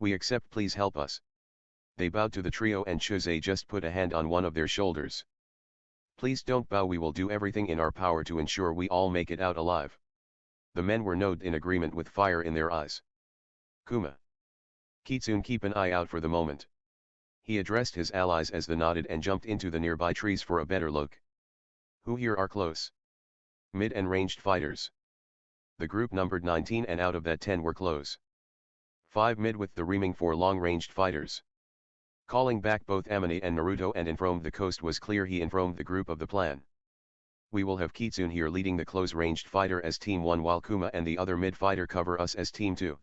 We accept, please help us. They bowed to the trio and Chose just put a hand on one of their shoulders. Please don't bow, we will do everything in our power to ensure we all make it out alive. The men were nodded in agreement with fire in their eyes. Kuma. Kitsune, keep an eye out for the moment. He addressed his allies as they nodded and jumped into the nearby trees for a better look. Who here are close? Mid and ranged fighters. The group numbered 19 and out of that 10 were close. 5 mid with the remaining 4 long-ranged fighters. Calling back both Amine and Naruto and informed the coast was clear, he informed the group of the plan. We will have Kitsune here leading the close-ranged fighter as Team 1 while Kuma and the other mid-fighter cover us as Team 2.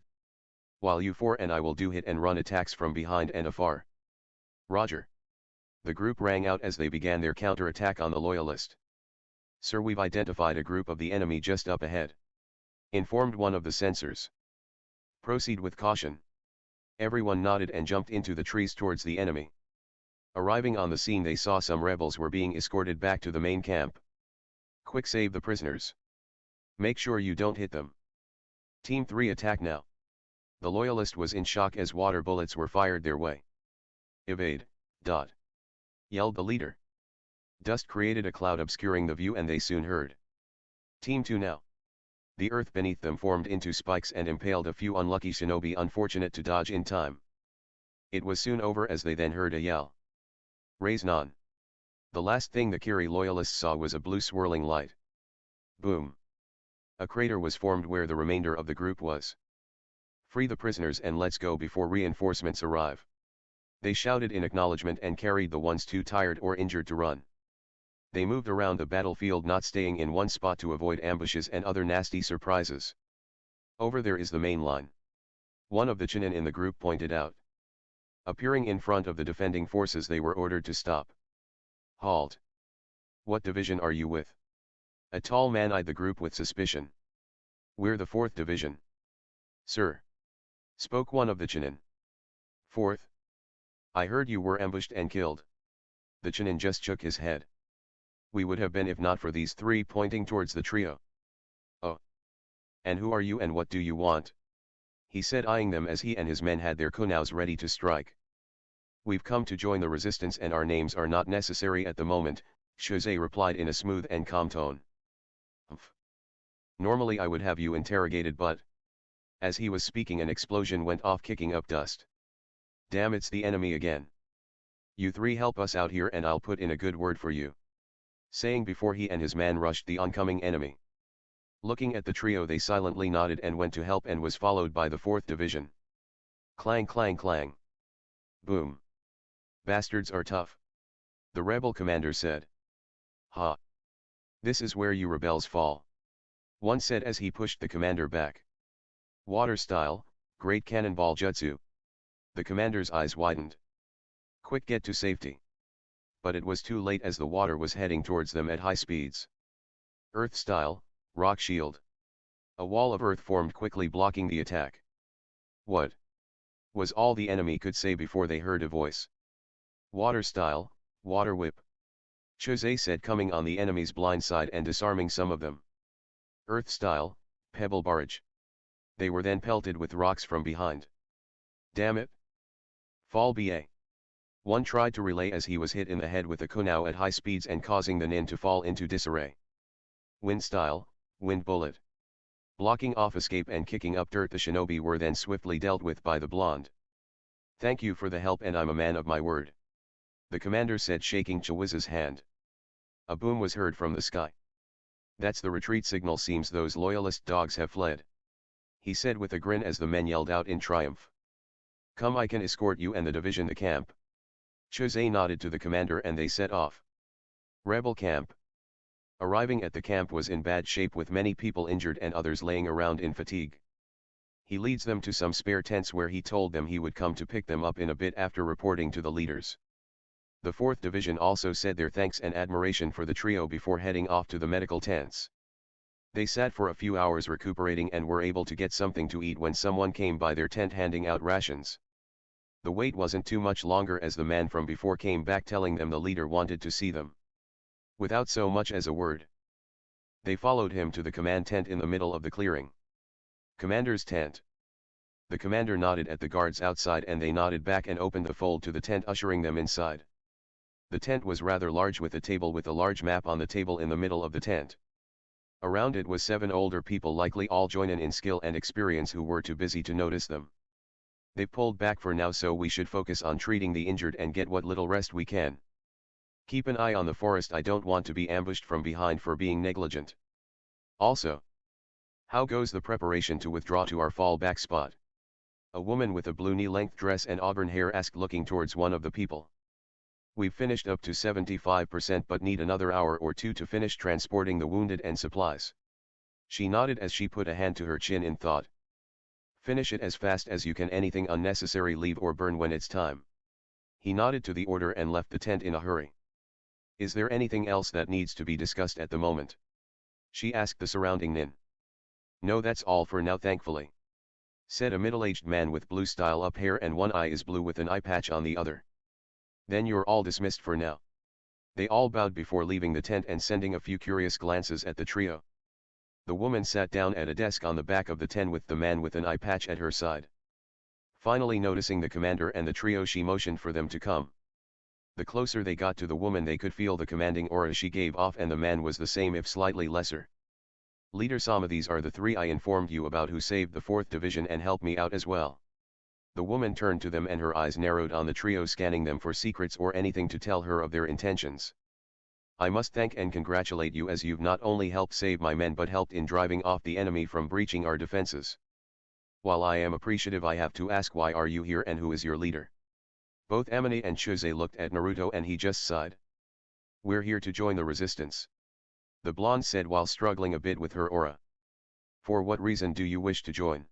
While you 4 and I will do hit and run attacks from behind and afar. Roger. The group rang out as they began their counter-attack on the loyalist. Sir, we've identified a group of the enemy just up ahead. Informed one of the sensors. Proceed with caution. Everyone nodded and jumped into the trees towards the enemy. Arriving on the scene, they saw some rebels were being escorted back to the main camp. Quick, save the prisoners. Make sure you don't hit them. Team 3, attack now. The loyalist was in shock as water bullets were fired their way. Evade, dot. Yelled the leader. Dust created a cloud obscuring the view and they soon heard. Team 2 now. The earth beneath them formed into spikes and impaled a few unlucky shinobi, unfortunate to dodge in time. It was soon over as they then heard a yell. Raise non. The last thing the Kiri loyalists saw was a blue swirling light. Boom. A crater was formed where the remainder of the group was. Free the prisoners and let's go before reinforcements arrive. They shouted in acknowledgement and carried the ones too tired or injured to run. They moved around the battlefield, not staying in one spot to avoid ambushes and other nasty surprises. Over there is the main line. One of the Chunin in the group pointed out. Appearing in front of the defending forces, they were ordered to stop. Halt. What division are you with? A tall man eyed the group with suspicion. We're the 4th Division. Sir. Spoke one of the Chunin. 4th? I heard you were ambushed and killed. The Chunin just shook his head. We would have been if not for these three, pointing towards the trio. Oh. And who are you and what do you want? He said, eyeing them as he and his men had their kunais ready to strike. We've come to join the resistance and our names are not necessary at the moment, Jose replied in a smooth and calm tone. Humph. Normally I would have you interrogated, but... As he was speaking, an explosion went off, kicking up dust. Damn, it's the enemy again. You three help us out here and I'll put in a good word for you. Saying before he and his man rushed the oncoming enemy. Looking at the trio, they silently nodded and went to help, and was followed by the 4th Division. Clang clang clang. Boom. Bastards are tough. The rebel commander said. Ha. This is where you rebels fall. One said as he pushed the commander back. Water style, great cannonball jutsu. The commander's eyes widened. Quick, get to safety. But it was too late as the water was heading towards them at high speeds. Earth style, rock shield. A wall of earth formed quickly, blocking the attack. What? Was all the enemy could say before they heard a voice. Water style, water whip. Jose said, coming on the enemy's blind side and disarming some of them. Earth style, pebble barrage. They were then pelted with rocks from behind. Damn it. Fall BA. One tried to relay as he was hit in the head with a kunai at high speeds and causing the nin to fall into disarray. Wind style, wind bullet. Blocking off escape and kicking up dirt, the shinobi were then swiftly dealt with by the blonde. Thank you for the help and I'm a man of my word. The commander said, shaking Chawiza's hand. A boom was heard from the sky. That's the retreat signal, seems those loyalist dogs have fled. He said with a grin as the men yelled out in triumph. Come, I can escort you and the division to camp. Jose nodded to the commander and they set off. Rebel camp. Arriving at the camp was in bad shape, with many people injured and others laying around in fatigue. He leads them to some spare tents where he told them he would come to pick them up in a bit after reporting to the leaders. The 4th Division also said their thanks and admiration for the trio before heading off to the medical tents. They sat for a few hours recuperating and were able to get something to eat when someone came by their tent handing out rations. The wait wasn't too much longer as the man from before came back telling them the leader wanted to see them. Without so much as a word, they followed him to the command tent in the middle of the clearing. Commander's tent. The commander nodded at the guards outside and they nodded back and opened the fold to the tent, ushering them inside. The tent was rather large, with a table with a large map on the table in the middle of the tent. Around it was 7 older people, likely all joinin in skill and experience, who were too busy to notice them. They pulled back for now, so we should focus on treating the injured and get what little rest we can. Keep an eye on the forest, I don't want to be ambushed from behind for being negligent. Also, how goes the preparation to withdraw to our fallback spot? A woman with a blue knee-length dress and auburn hair asked, looking towards one of the people. We've finished up to 75% but need another hour or two to finish transporting the wounded and supplies. She nodded as she put a hand to her chin in thought. Finish it as fast as you can, anything unnecessary leave or burn when it's time. He nodded to the order and left the tent in a hurry. Is there anything else that needs to be discussed at the moment? She asked the surrounding nin. No, that's all for now, thankfully, said a middle-aged man with blue style up hair and one eye is blue with an eye patch on the other. Then you're all dismissed for now. They all bowed before leaving the tent and sending a few curious glances at the trio. The woman sat down at a desk on the back of the tent with the man with an eye patch at her side. Finally noticing the commander and the trio, she motioned for them to come. The closer they got to the woman, they could feel the commanding aura she gave off, and the man was the same if slightly lesser. Leader Sama, these are the 3 I informed you about who saved the 4th Division and helped me out as well. The woman turned to them and her eyes narrowed on the trio, scanning them for secrets or anything to tell her of their intentions. I must thank and congratulate you, as you've not only helped save my men but helped in driving off the enemy from breaching our defenses. While I am appreciative, I have to ask, why are you here and who is your leader? Both Amine and Chuse looked at Naruto and he just sighed. We're here to join the resistance, the blonde said while struggling a bit with her aura. For what reason do you wish to join?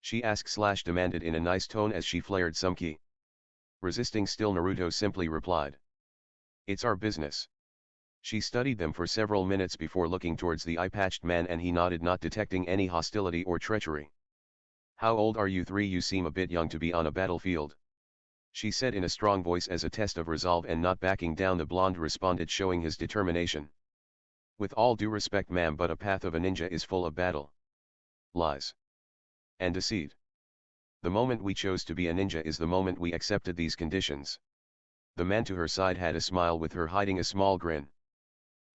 She asked/demanded in a nice tone as she flared some ki. Resisting still, Naruto simply replied. It's our business. She studied them for several minutes before looking towards the eye-patched man, and he nodded, not detecting any hostility or treachery. "How old are you three? You seem a bit young to be on a battlefield," she said in a strong voice as a test of resolve, and not backing down the blonde responded, showing his determination. "With all due respect, ma'am, but a path of a ninja is full of battle, lies, and deceit. The moment we chose to be a ninja is the moment we accepted these conditions." The man to her side had a smile, with her hiding a small grin.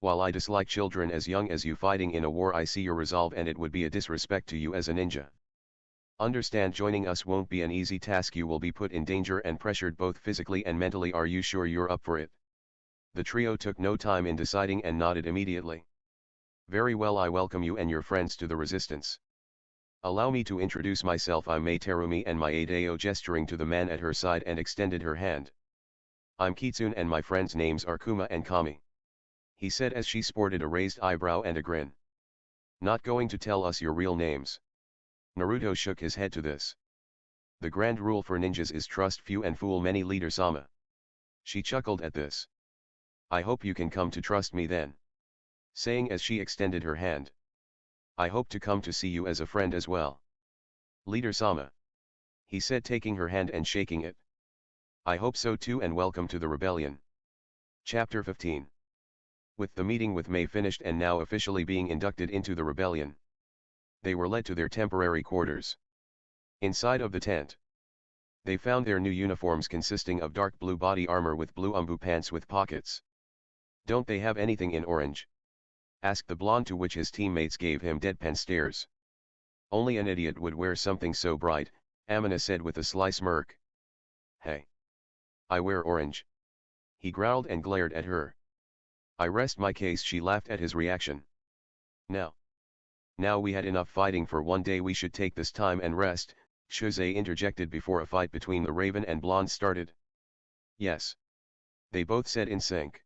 "While I dislike children as young as you fighting in a war, I see your resolve, and it would be a disrespect to you as a ninja. Understand, joining us won't be an easy task. You will be put in danger and pressured both physically and mentally. Are you sure you're up for it?" The trio took no time in deciding and nodded immediately. "Very well, I welcome you and your friends to the resistance. Allow me to introduce myself. I'm Mei Terumi and my aide Ao," gesturing to the man at her side, and extended her hand. "I'm Kitsune and my friends' names are Kuma and Kami," he said as she sported a raised eyebrow and a grin. "Not going to tell us your real names?" Naruto shook his head to this. "The grand rule for ninjas is trust few and fool many, leader-sama." She chuckled at this. "I hope you can come to trust me then," saying as she extended her hand. "I hope to come to see you as a friend as well, leader-sama," he said, taking her hand and shaking it. "I hope so too, and welcome to the rebellion." Chapter 15. With the meeting with Mei finished and now officially being inducted into the rebellion, they were led to their temporary quarters. Inside of the tent, they found their new uniforms consisting of dark blue body armor with blue umbu pants with pockets. "Don't they have anything in orange?" asked the blonde, to which his teammates gave him deadpan stares. "Only an idiot would wear something so bright," Amina said with a sly smirk. "Hey, I wear orange," he growled and glared at her. "I rest my case," she laughed at his reaction. Now we had enough fighting for one day. We should take this time and rest," Jose interjected before a fight between the Raven and Blonde started. "Yes," they both said in sync.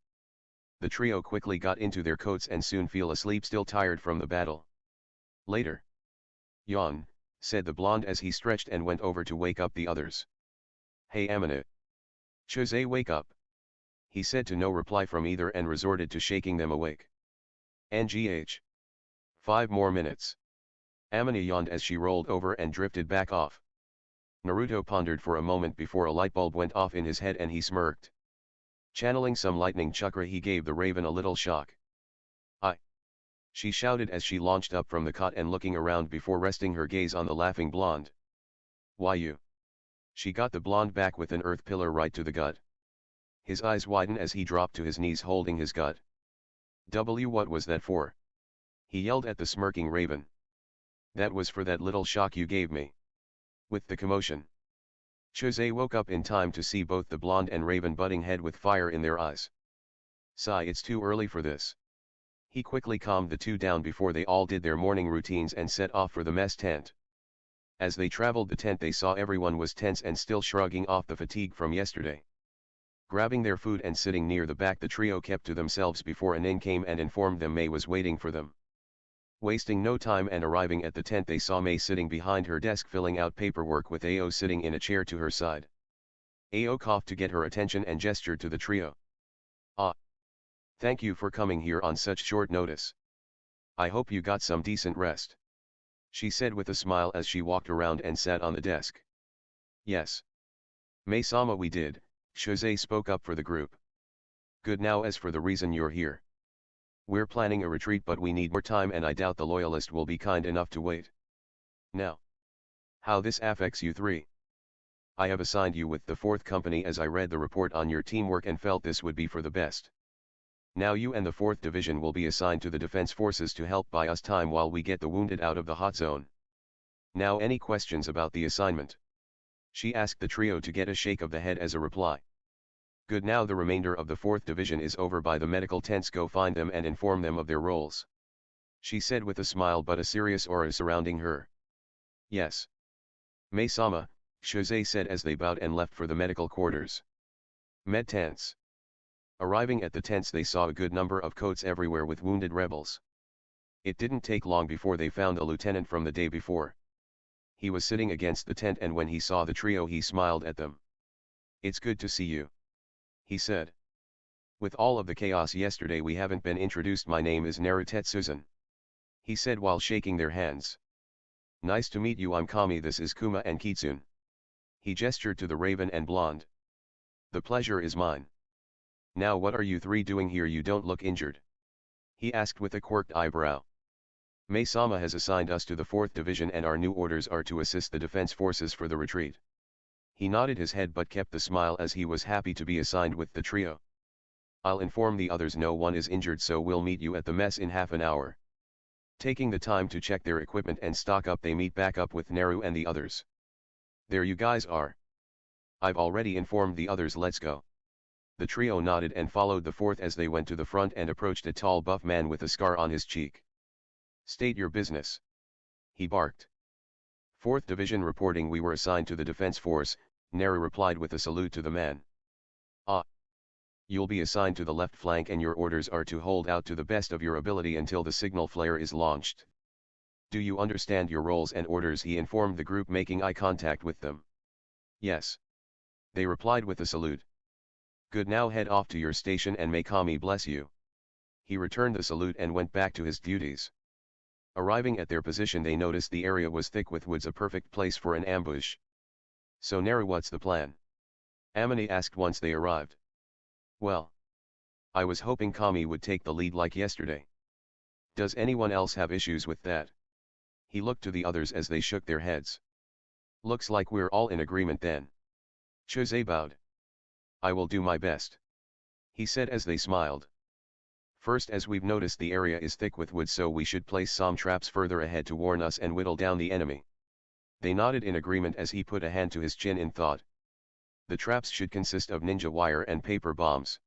The trio quickly got into their coats and soon fell asleep, still tired from the battle. "Later. Yawn," said the Blonde as he stretched and went over to wake up the others. "Hey Amina. Jose, wake up," he said, to no reply from either, and resorted to shaking them awake. "NGH. 5 more minutes." Amina yawned as she rolled over and drifted back off. Naruto pondered for a moment before a light bulb went off in his head, and he smirked. Channeling some lightning chakra, he gave the Raven a little shock. "I!" she shouted as she launched up from the cot and looking around before resting her gaze on the laughing Blonde. "Why you?" She got the Blonde back with an earth pillar right to the gut. His eyes widened as he dropped to his knees holding his gut. What was that for?" he yelled at the smirking Raven. "That was for that little shock you gave me." With the commotion, Jose woke up in time to see both the Blonde and Raven butting head with fire in their eyes. "Sigh, it's too early for this." He quickly calmed the two down before they all did their morning routines and set off for the mess tent. As they traveled the tent, they saw everyone was tense and still shrugging off the fatigue from yesterday. Grabbing their food and sitting near the back, the trio kept to themselves before an inn came and informed them Mei was waiting for them. Wasting no time and arriving at the tent, they saw Mei sitting behind her desk filling out paperwork with Ao sitting in a chair to her side. Ao coughed to get her attention and gestured to the trio. "Ah. Thank you for coming here on such short notice. I hope you got some decent rest," she said with a smile as she walked around and sat on the desk. "Yes. Mei-sama, we did," Jose spoke up for the group. "Good. Now as for the reason you're here. We're planning a retreat, but we need more time, and I doubt the loyalist will be kind enough to wait. Now, how this affects you three. I have assigned you with the 4th Company as I read the report on your teamwork and felt this would be for the best. Now you and the 4th Division will be assigned to the defense forces to help buy us time while we get the wounded out of the hot zone. Now, any questions about the assignment?" she asked the trio to get a shake of the head as a reply. "Good. Now the remainder of the 4th Division is over by the medical tents. Go find them and inform them of their roles," she said with a smile but a serious aura surrounding her. "Yes. Mei-sama," Jose said as they bowed and left for the medical quarters. Med tents. Arriving at the tents, they saw a good number of coats everywhere with wounded rebels. It didn't take long before they found a lieutenant from the day before. He was sitting against the tent, and when he saw the trio he smiled at them. "It's good to see you," he said. With all of the chaos yesterday we haven't been introduced. My name is Naruto, he said while shaking their hands. Nice to meet you, I'm Kami, this is Kuma and Kitsune. He gestured to the raven and blonde. The pleasure is mine. Now what are you three doing here? You don't look injured, he asked with a quirked eyebrow. Mei-sama has assigned us to the 4th Division and our new orders are to assist the defense forces for the retreat. He nodded his head but kept the smile as he was happy to be assigned with the trio. I'll inform the others no one is injured, so we'll meet you at the mess in half an hour. Taking the time to check their equipment and stock up, they meet back up with Naru and the others. There you guys are. I've already informed the others, let's go. The trio nodded and followed the 4th as they went to the front and approached a tall buff man with a scar on his cheek. State your business, he barked. 4th Division reporting, we were assigned to the defense force, Naru replied with a salute to the man. Ah. You'll be assigned to the left flank and your orders are to hold out to the best of your ability until the signal flare is launched. Do you understand your roles and orders? He informed the group, making eye contact with them. Yes. They replied with a salute. Good, now head off to your station and may Kami bless you. He returned the salute and went back to his duties. Arriving at their position, they noticed the area was thick with woods, a perfect place for an ambush. So Naru, what's the plan? Amane asked once they arrived. Well, I was hoping Kami would take the lead like yesterday. Does anyone else have issues with that? He looked to the others as they shook their heads. Looks like we're all in agreement then. Chose bowed. I will do my best, he said as they smiled. First, as we've noticed, the area is thick with wood, so we should place some traps further ahead to warn us and whittle down the enemy. They nodded in agreement as he put a hand to his chin in thought. The traps should consist of ninja wire and paper bombs.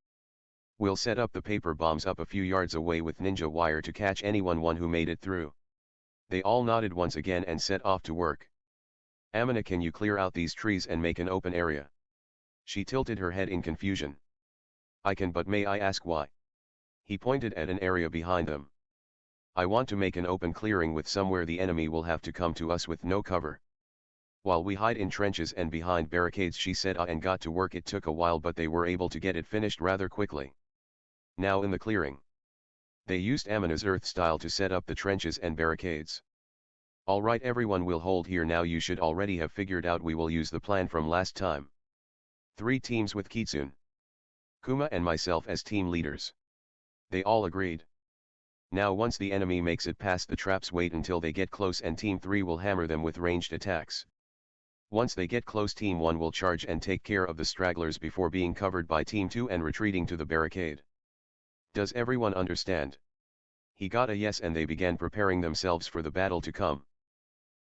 We'll set up the paper bombs up a few yards away with ninja wire to catch anyone who made it through. They all nodded once again and set off to work. Amina, can you clear out these trees and make an open area? She tilted her head in confusion. I can, but may I ask why? He pointed at an area behind them. I want to make an open clearing with somewhere the enemy will have to come to us with no cover. While we hide in trenches and behind barricades, she said, and got to work. It took a while, but they were able to get it finished rather quickly. Now in the clearing, they used Amina's earth style to set up the trenches and barricades. Alright, everyone will hold here now. You should already have figured out we will use the plan from last time. 3 teams with Kitsune, Kuma and myself as team leaders. They all agreed. Now once the enemy makes it past the traps, wait until they get close and team 3 will hammer them with ranged attacks. Once they get close, team 1 will charge and take care of the stragglers before being covered by team 2 and retreating to the barricade. Does everyone understand? He got a yes, and they began preparing themselves for the battle to come.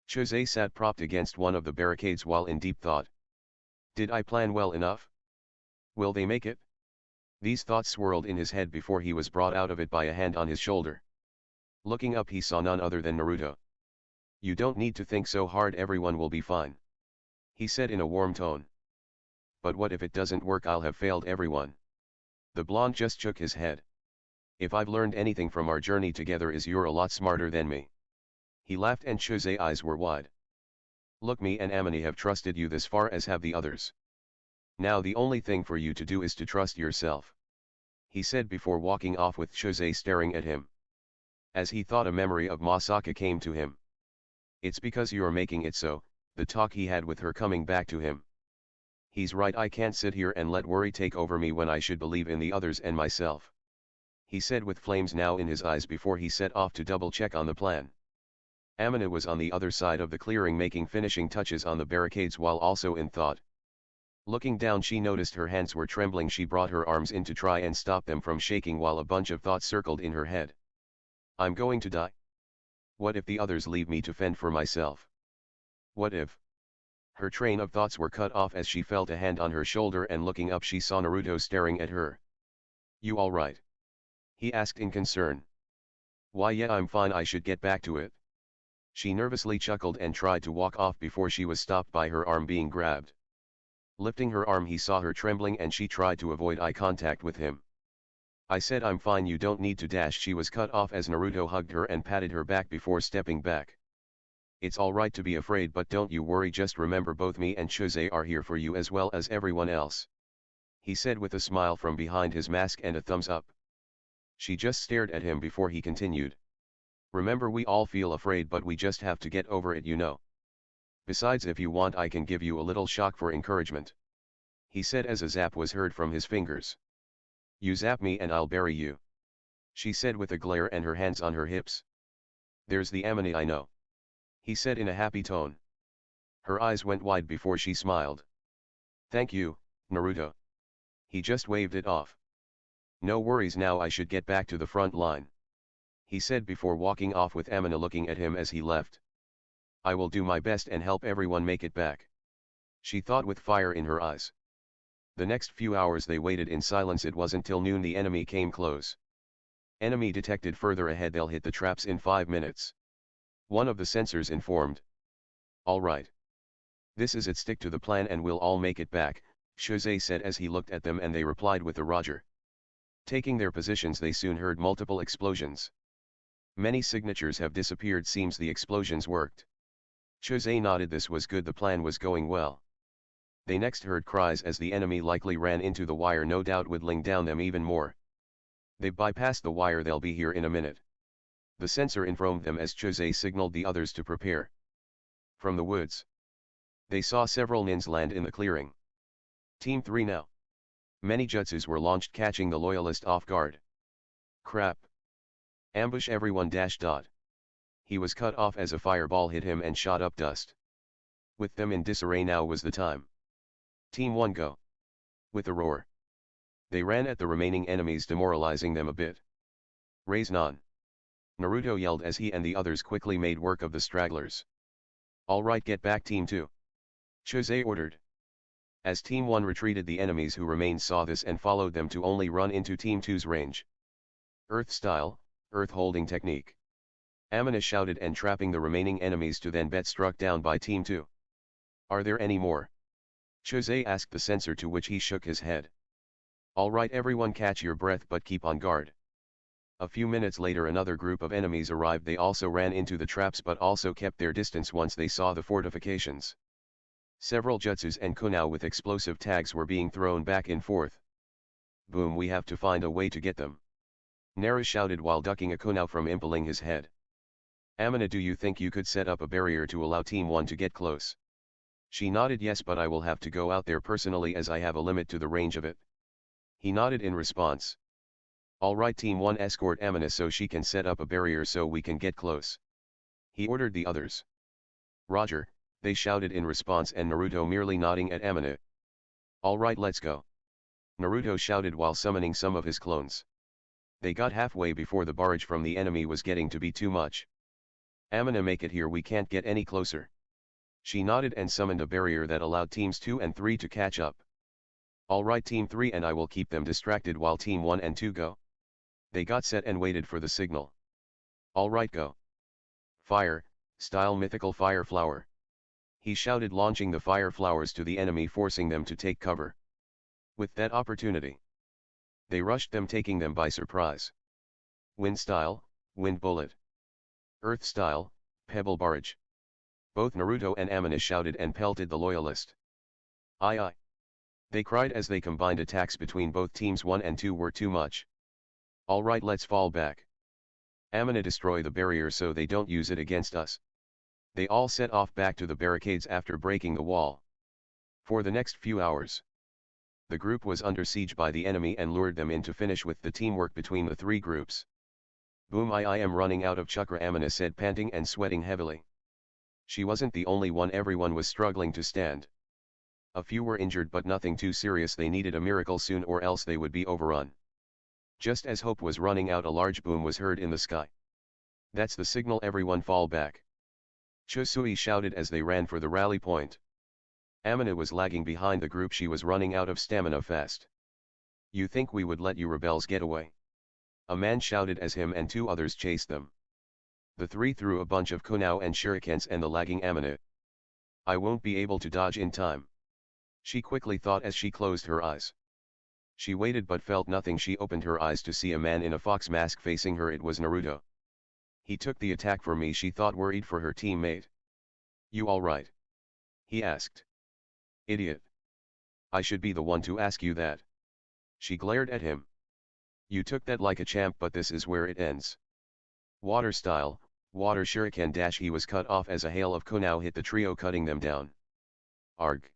Chose sat propped against one of the barricades while in deep thought. Did I plan well enough? Will they make it? These thoughts swirled in his head before he was brought out of it by a hand on his shoulder. Looking up, he saw none other than Naruto. You don't need to think so hard, everyone will be fine, he said in a warm tone. But what if it doesn't work? I'll have failed everyone. The blonde just shook his head. If I've learned anything from our journey together is you're a lot smarter than me. He laughed and Chose's eyes were wide. Look, me and Amani have trusted you this far, as have the others. Now the only thing for you to do is to trust yourself, he said before walking off with Chose staring at him. As he thought, a memory of Masaka came to him. It's because you're making it so, the talk he had with her coming back to him. He's right, I can't sit here and let worry take over me when I should believe in the others and myself, he said with flames now in his eyes before he set off to double check on the plan. Amina was on the other side of the clearing making finishing touches on the barricades while also in thought. Looking down, she noticed her hands were trembling. She brought her arms in to try and stop them from shaking while a bunch of thoughts circled in her head. I'm going to die. What if the others leave me to fend for myself? What if? Her train of thoughts were cut off as she felt a hand on her shoulder, and looking up she saw Naruto staring at her. You alright? He asked in concern. Why, yeah, I'm fine, I should get back to it. She nervously chuckled and tried to walk off before she was stopped by her arm being grabbed. Lifting her arm, he saw her trembling and she tried to avoid eye contact with him. I said I'm fine, you don't need to dash. She was cut off as Naruto hugged her and patted her back before stepping back. It's alright to be afraid, but don't you worry, just remember both me and Chose are here for you as well as everyone else. he said with a smile from behind his mask and a thumbs up. She just stared at him before he continued. Remember, we all feel afraid, but we just have to get over it, you know. Besides, if you want, I can give you a little shock for encouragement, he said as a zap was heard from his fingers. You zap me and I'll bury you, she said with a glare and her hands on her hips. There's the Amine I know, he said in a happy tone. Her eyes went wide before she smiled. Thank you, Naruto. He just waved it off. No worries, now I should get back to the front line, he said before walking off with Amina looking at him as he left. I will do my best and help everyone make it back, she thought with fire in her eyes. The next few hours they waited in silence. It wasn't till noon the enemy came close. Enemy detected further ahead, they'll hit the traps in 5 minutes. One of the sensors informed. All right. This is it, stick to the plan and we'll all make it back, Jose said as he looked at them, and they replied with a roger. Taking their positions, they soon heard multiple explosions. Many signatures have disappeared, seems the explosions worked. Jose nodded, this was good, the plan was going well. They next heard cries as the enemy likely ran into the wire, no doubt whittling down them even more. They bypassed the wire, they'll be here in a minute, the sensor informed them as Jose signaled the others to prepare. From the woods, they saw several nins land in the clearing. Team 3 now. Many jutsus were launched, catching the loyalist off guard. Crap. Ambush everyone dash dot. He was cut off as a fireball hit him and shot up dust. With them in disarray, now was the time. Team 1 go. With a roar, they ran at the remaining enemies, demoralizing them a bit. Raise non, Naruto yelled as he and the others quickly made work of the stragglers. All right, get back Team 2, Jose ordered. As Team 1 retreated, the enemies who remained saw this and followed them to only run into Team 2's range. Earth style, earth holding technique, Amina shouted, and trapping the remaining enemies to then bet struck down by Team 2. Are there any more? Jose asked the sensor, to which he shook his head. All right everyone, catch your breath but keep on guard. A few minutes later another group of enemies arrived. They also ran into the traps but also kept their distance once they saw the fortifications. Several jutsus and kunao with explosive tags were being thrown back and forth. Boom, we have to find a way to get them, Nara shouted while ducking a kunao from impaling his head. Amina, do you think you could set up a barrier to allow Team 1 to get close? She nodded yes, but I will have to go out there personally as I have a limit to the range of it. He nodded in response. All right Team 1, escort Amina so she can set up a barrier so we can get close, he ordered the others. Roger, they shouted in response, and Naruto merely nodding at Amina. All right, let's go, Naruto shouted while summoning some of his clones. They got halfway before the barrage from the enemy was getting to be too much. Amina, make it here, we can't get any closer. She nodded and summoned a barrier that allowed Teams 2 and 3 to catch up. All right Team 3, and I will keep them distracted while Team 1 and 2 go. They got set and waited for the signal. All right, go. Fire, style mythical fire flower, he shouted, launching the fire flowers to the enemy, forcing them to take cover. With that opportunity, they rushed them, taking them by surprise. Wind style, wind bullet. Earth style, pebble barrage. Both Naruto and Amina shouted and pelted the loyalist. Aye aye, they cried as they combined attacks between both teams 1 and 2 were too much. All right, let's fall back. Amina, destroy the barrier so they don't use it against us. They all set off back to the barricades after breaking the wall. For the next few hours, the group was under siege by the enemy and lured them in to finish with the teamwork between the three groups. Boom, I am running out of chakra, Amina said, panting and sweating heavily. She wasn't the only one, everyone was struggling to stand. A few were injured but nothing too serious, they needed a miracle soon or else they would be overrun. Just as hope was running out, a large boom was heard in the sky. That's the signal, everyone fall back, Chosui shouted as they ran for the rally point. Amina was lagging behind the group, she was running out of stamina fast. You think we would let you rebels get away? A man shouted as him and 2 others chased them. The 3 threw a bunch of kunao and shurikens and the lagging Amina. I won't be able to dodge in time, she quickly thought as she closed her eyes. She waited but felt nothing. She opened her eyes to see a man in a fox mask facing her. It was Naruto. He took the attack for me, she thought, worried for her teammate. You alright? He asked. Idiot. I should be the one to ask you that. She glared at him. You took that like a champ, but this is where it ends. Water style, water shuriken dash. He was cut off as a hail of Konao hit the trio, cutting them down. Arg.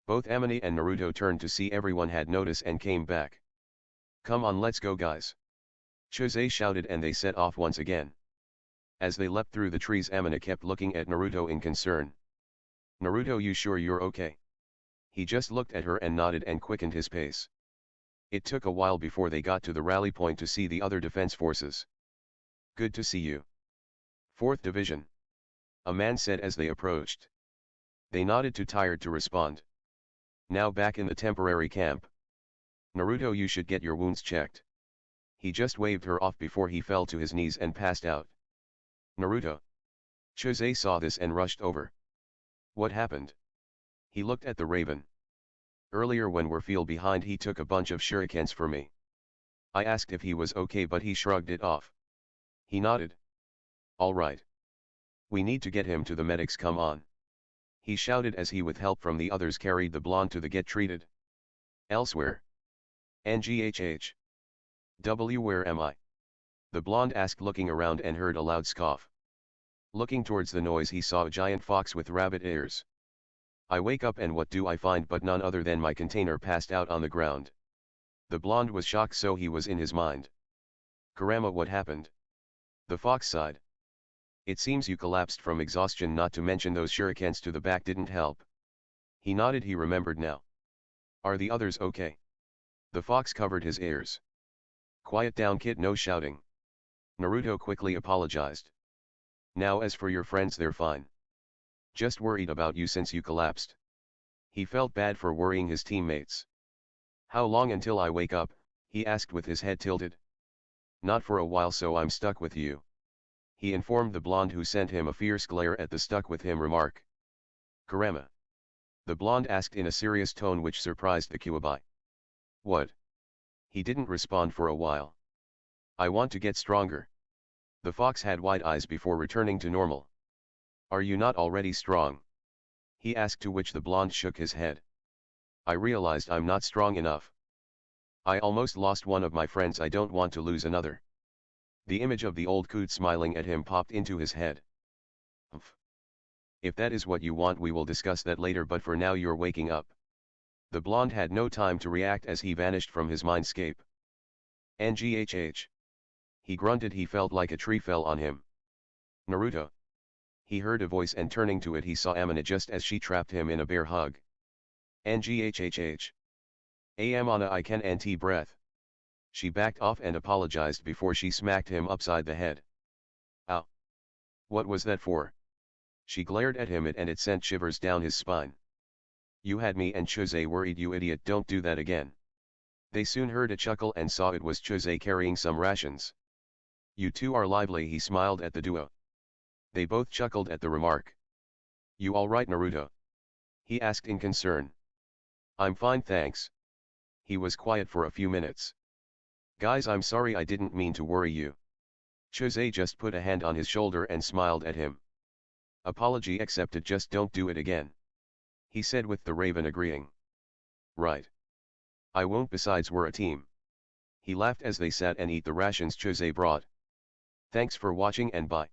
Both Amane and Naruto turned to see everyone had noticed and came back. Come on, let's go guys. Chosei shouted and they set off once again. As they leapt through the trees, Amane kept looking at Naruto in concern. Naruto, you sure you're okay? He just looked at her and nodded and quickened his pace. It took a while before they got to the rally point to see the other defense forces. Good to see you. 4th Division. A man said as they approached. They nodded, too tired to respond. Now back in the temporary camp. Naruto, you should get your wounds checked. He just waved her off before he fell to his knees and passed out. Naruto. Chosei saw this and rushed over. What happened? He looked at the raven. Earlier when we fell behind, he took a bunch of shurikens for me. I asked if he was okay, but he shrugged it off. He nodded. All right. We need to get him to the medics, come on. He shouted as he with help from the others carried the blonde to the get treated. Elsewhere. NGHH. Where am I? The blonde asked, looking around, and heard a loud scoff. Looking towards the noise, he saw a giant fox with rabbit ears. I wake up and what do I find but none other than my container passed out on the ground. The blonde was shocked, so he was in his mind. Kurama, what happened? The fox sighed. It seems you collapsed from exhaustion, not to mention those shurikens to the back didn't help. He nodded, he remembered now. Are the others okay? The fox covered his ears. Quiet down kid, no shouting. Naruto quickly apologized. Now as for your friends, they're fine. Just worried about you since you collapsed. He felt bad for worrying his teammates. How long until I wake up? He asked with his head tilted. Not for a while, so I'm stuck with you. He informed the blonde, who sent him a fierce glare at the stuck with him remark. Kurama. The blonde asked in a serious tone, which surprised the Kuwabai. What? He didn't respond for a while. I want to get stronger. The fox had wide eyes before returning to normal. Are you not already strong? He asked, to which the blonde shook his head. I realized I'm not strong enough. I almost lost one of my friends, I don't want to lose another. The image of the old coot smiling at him popped into his head. Humph. If that is what you want, we will discuss that later, but for now you're waking up. The blonde had no time to react as he vanished from his mindscape. NGHH. He grunted, he felt like a tree fell on him. Naruto. He heard a voice, and turning to it he saw Amane just as she trapped him in a bear hug. NGHHH. Amana, I can anti breath. She backed off and apologized before she smacked him upside the head. Ow. What was that for? She glared at him, and it sent shivers down his spine. You had me and Chosei worried, you idiot, don't do that again. They soon heard a chuckle and saw it was Chosei carrying some rations. You two are lively, he smiled at the duo. They both chuckled at the remark. You all right, Naruto? He asked in concern. I'm fine, thanks. He was quiet for a few minutes. Guys, I'm sorry, I didn't mean to worry you. Chosei just put a hand on his shoulder and smiled at him. Apology accepted, just don't do it again. He said, with the raven agreeing. Right. I won't, besides we're a team. He laughed as they sat and ate the rations Chosei brought. Thanks for watching and bye.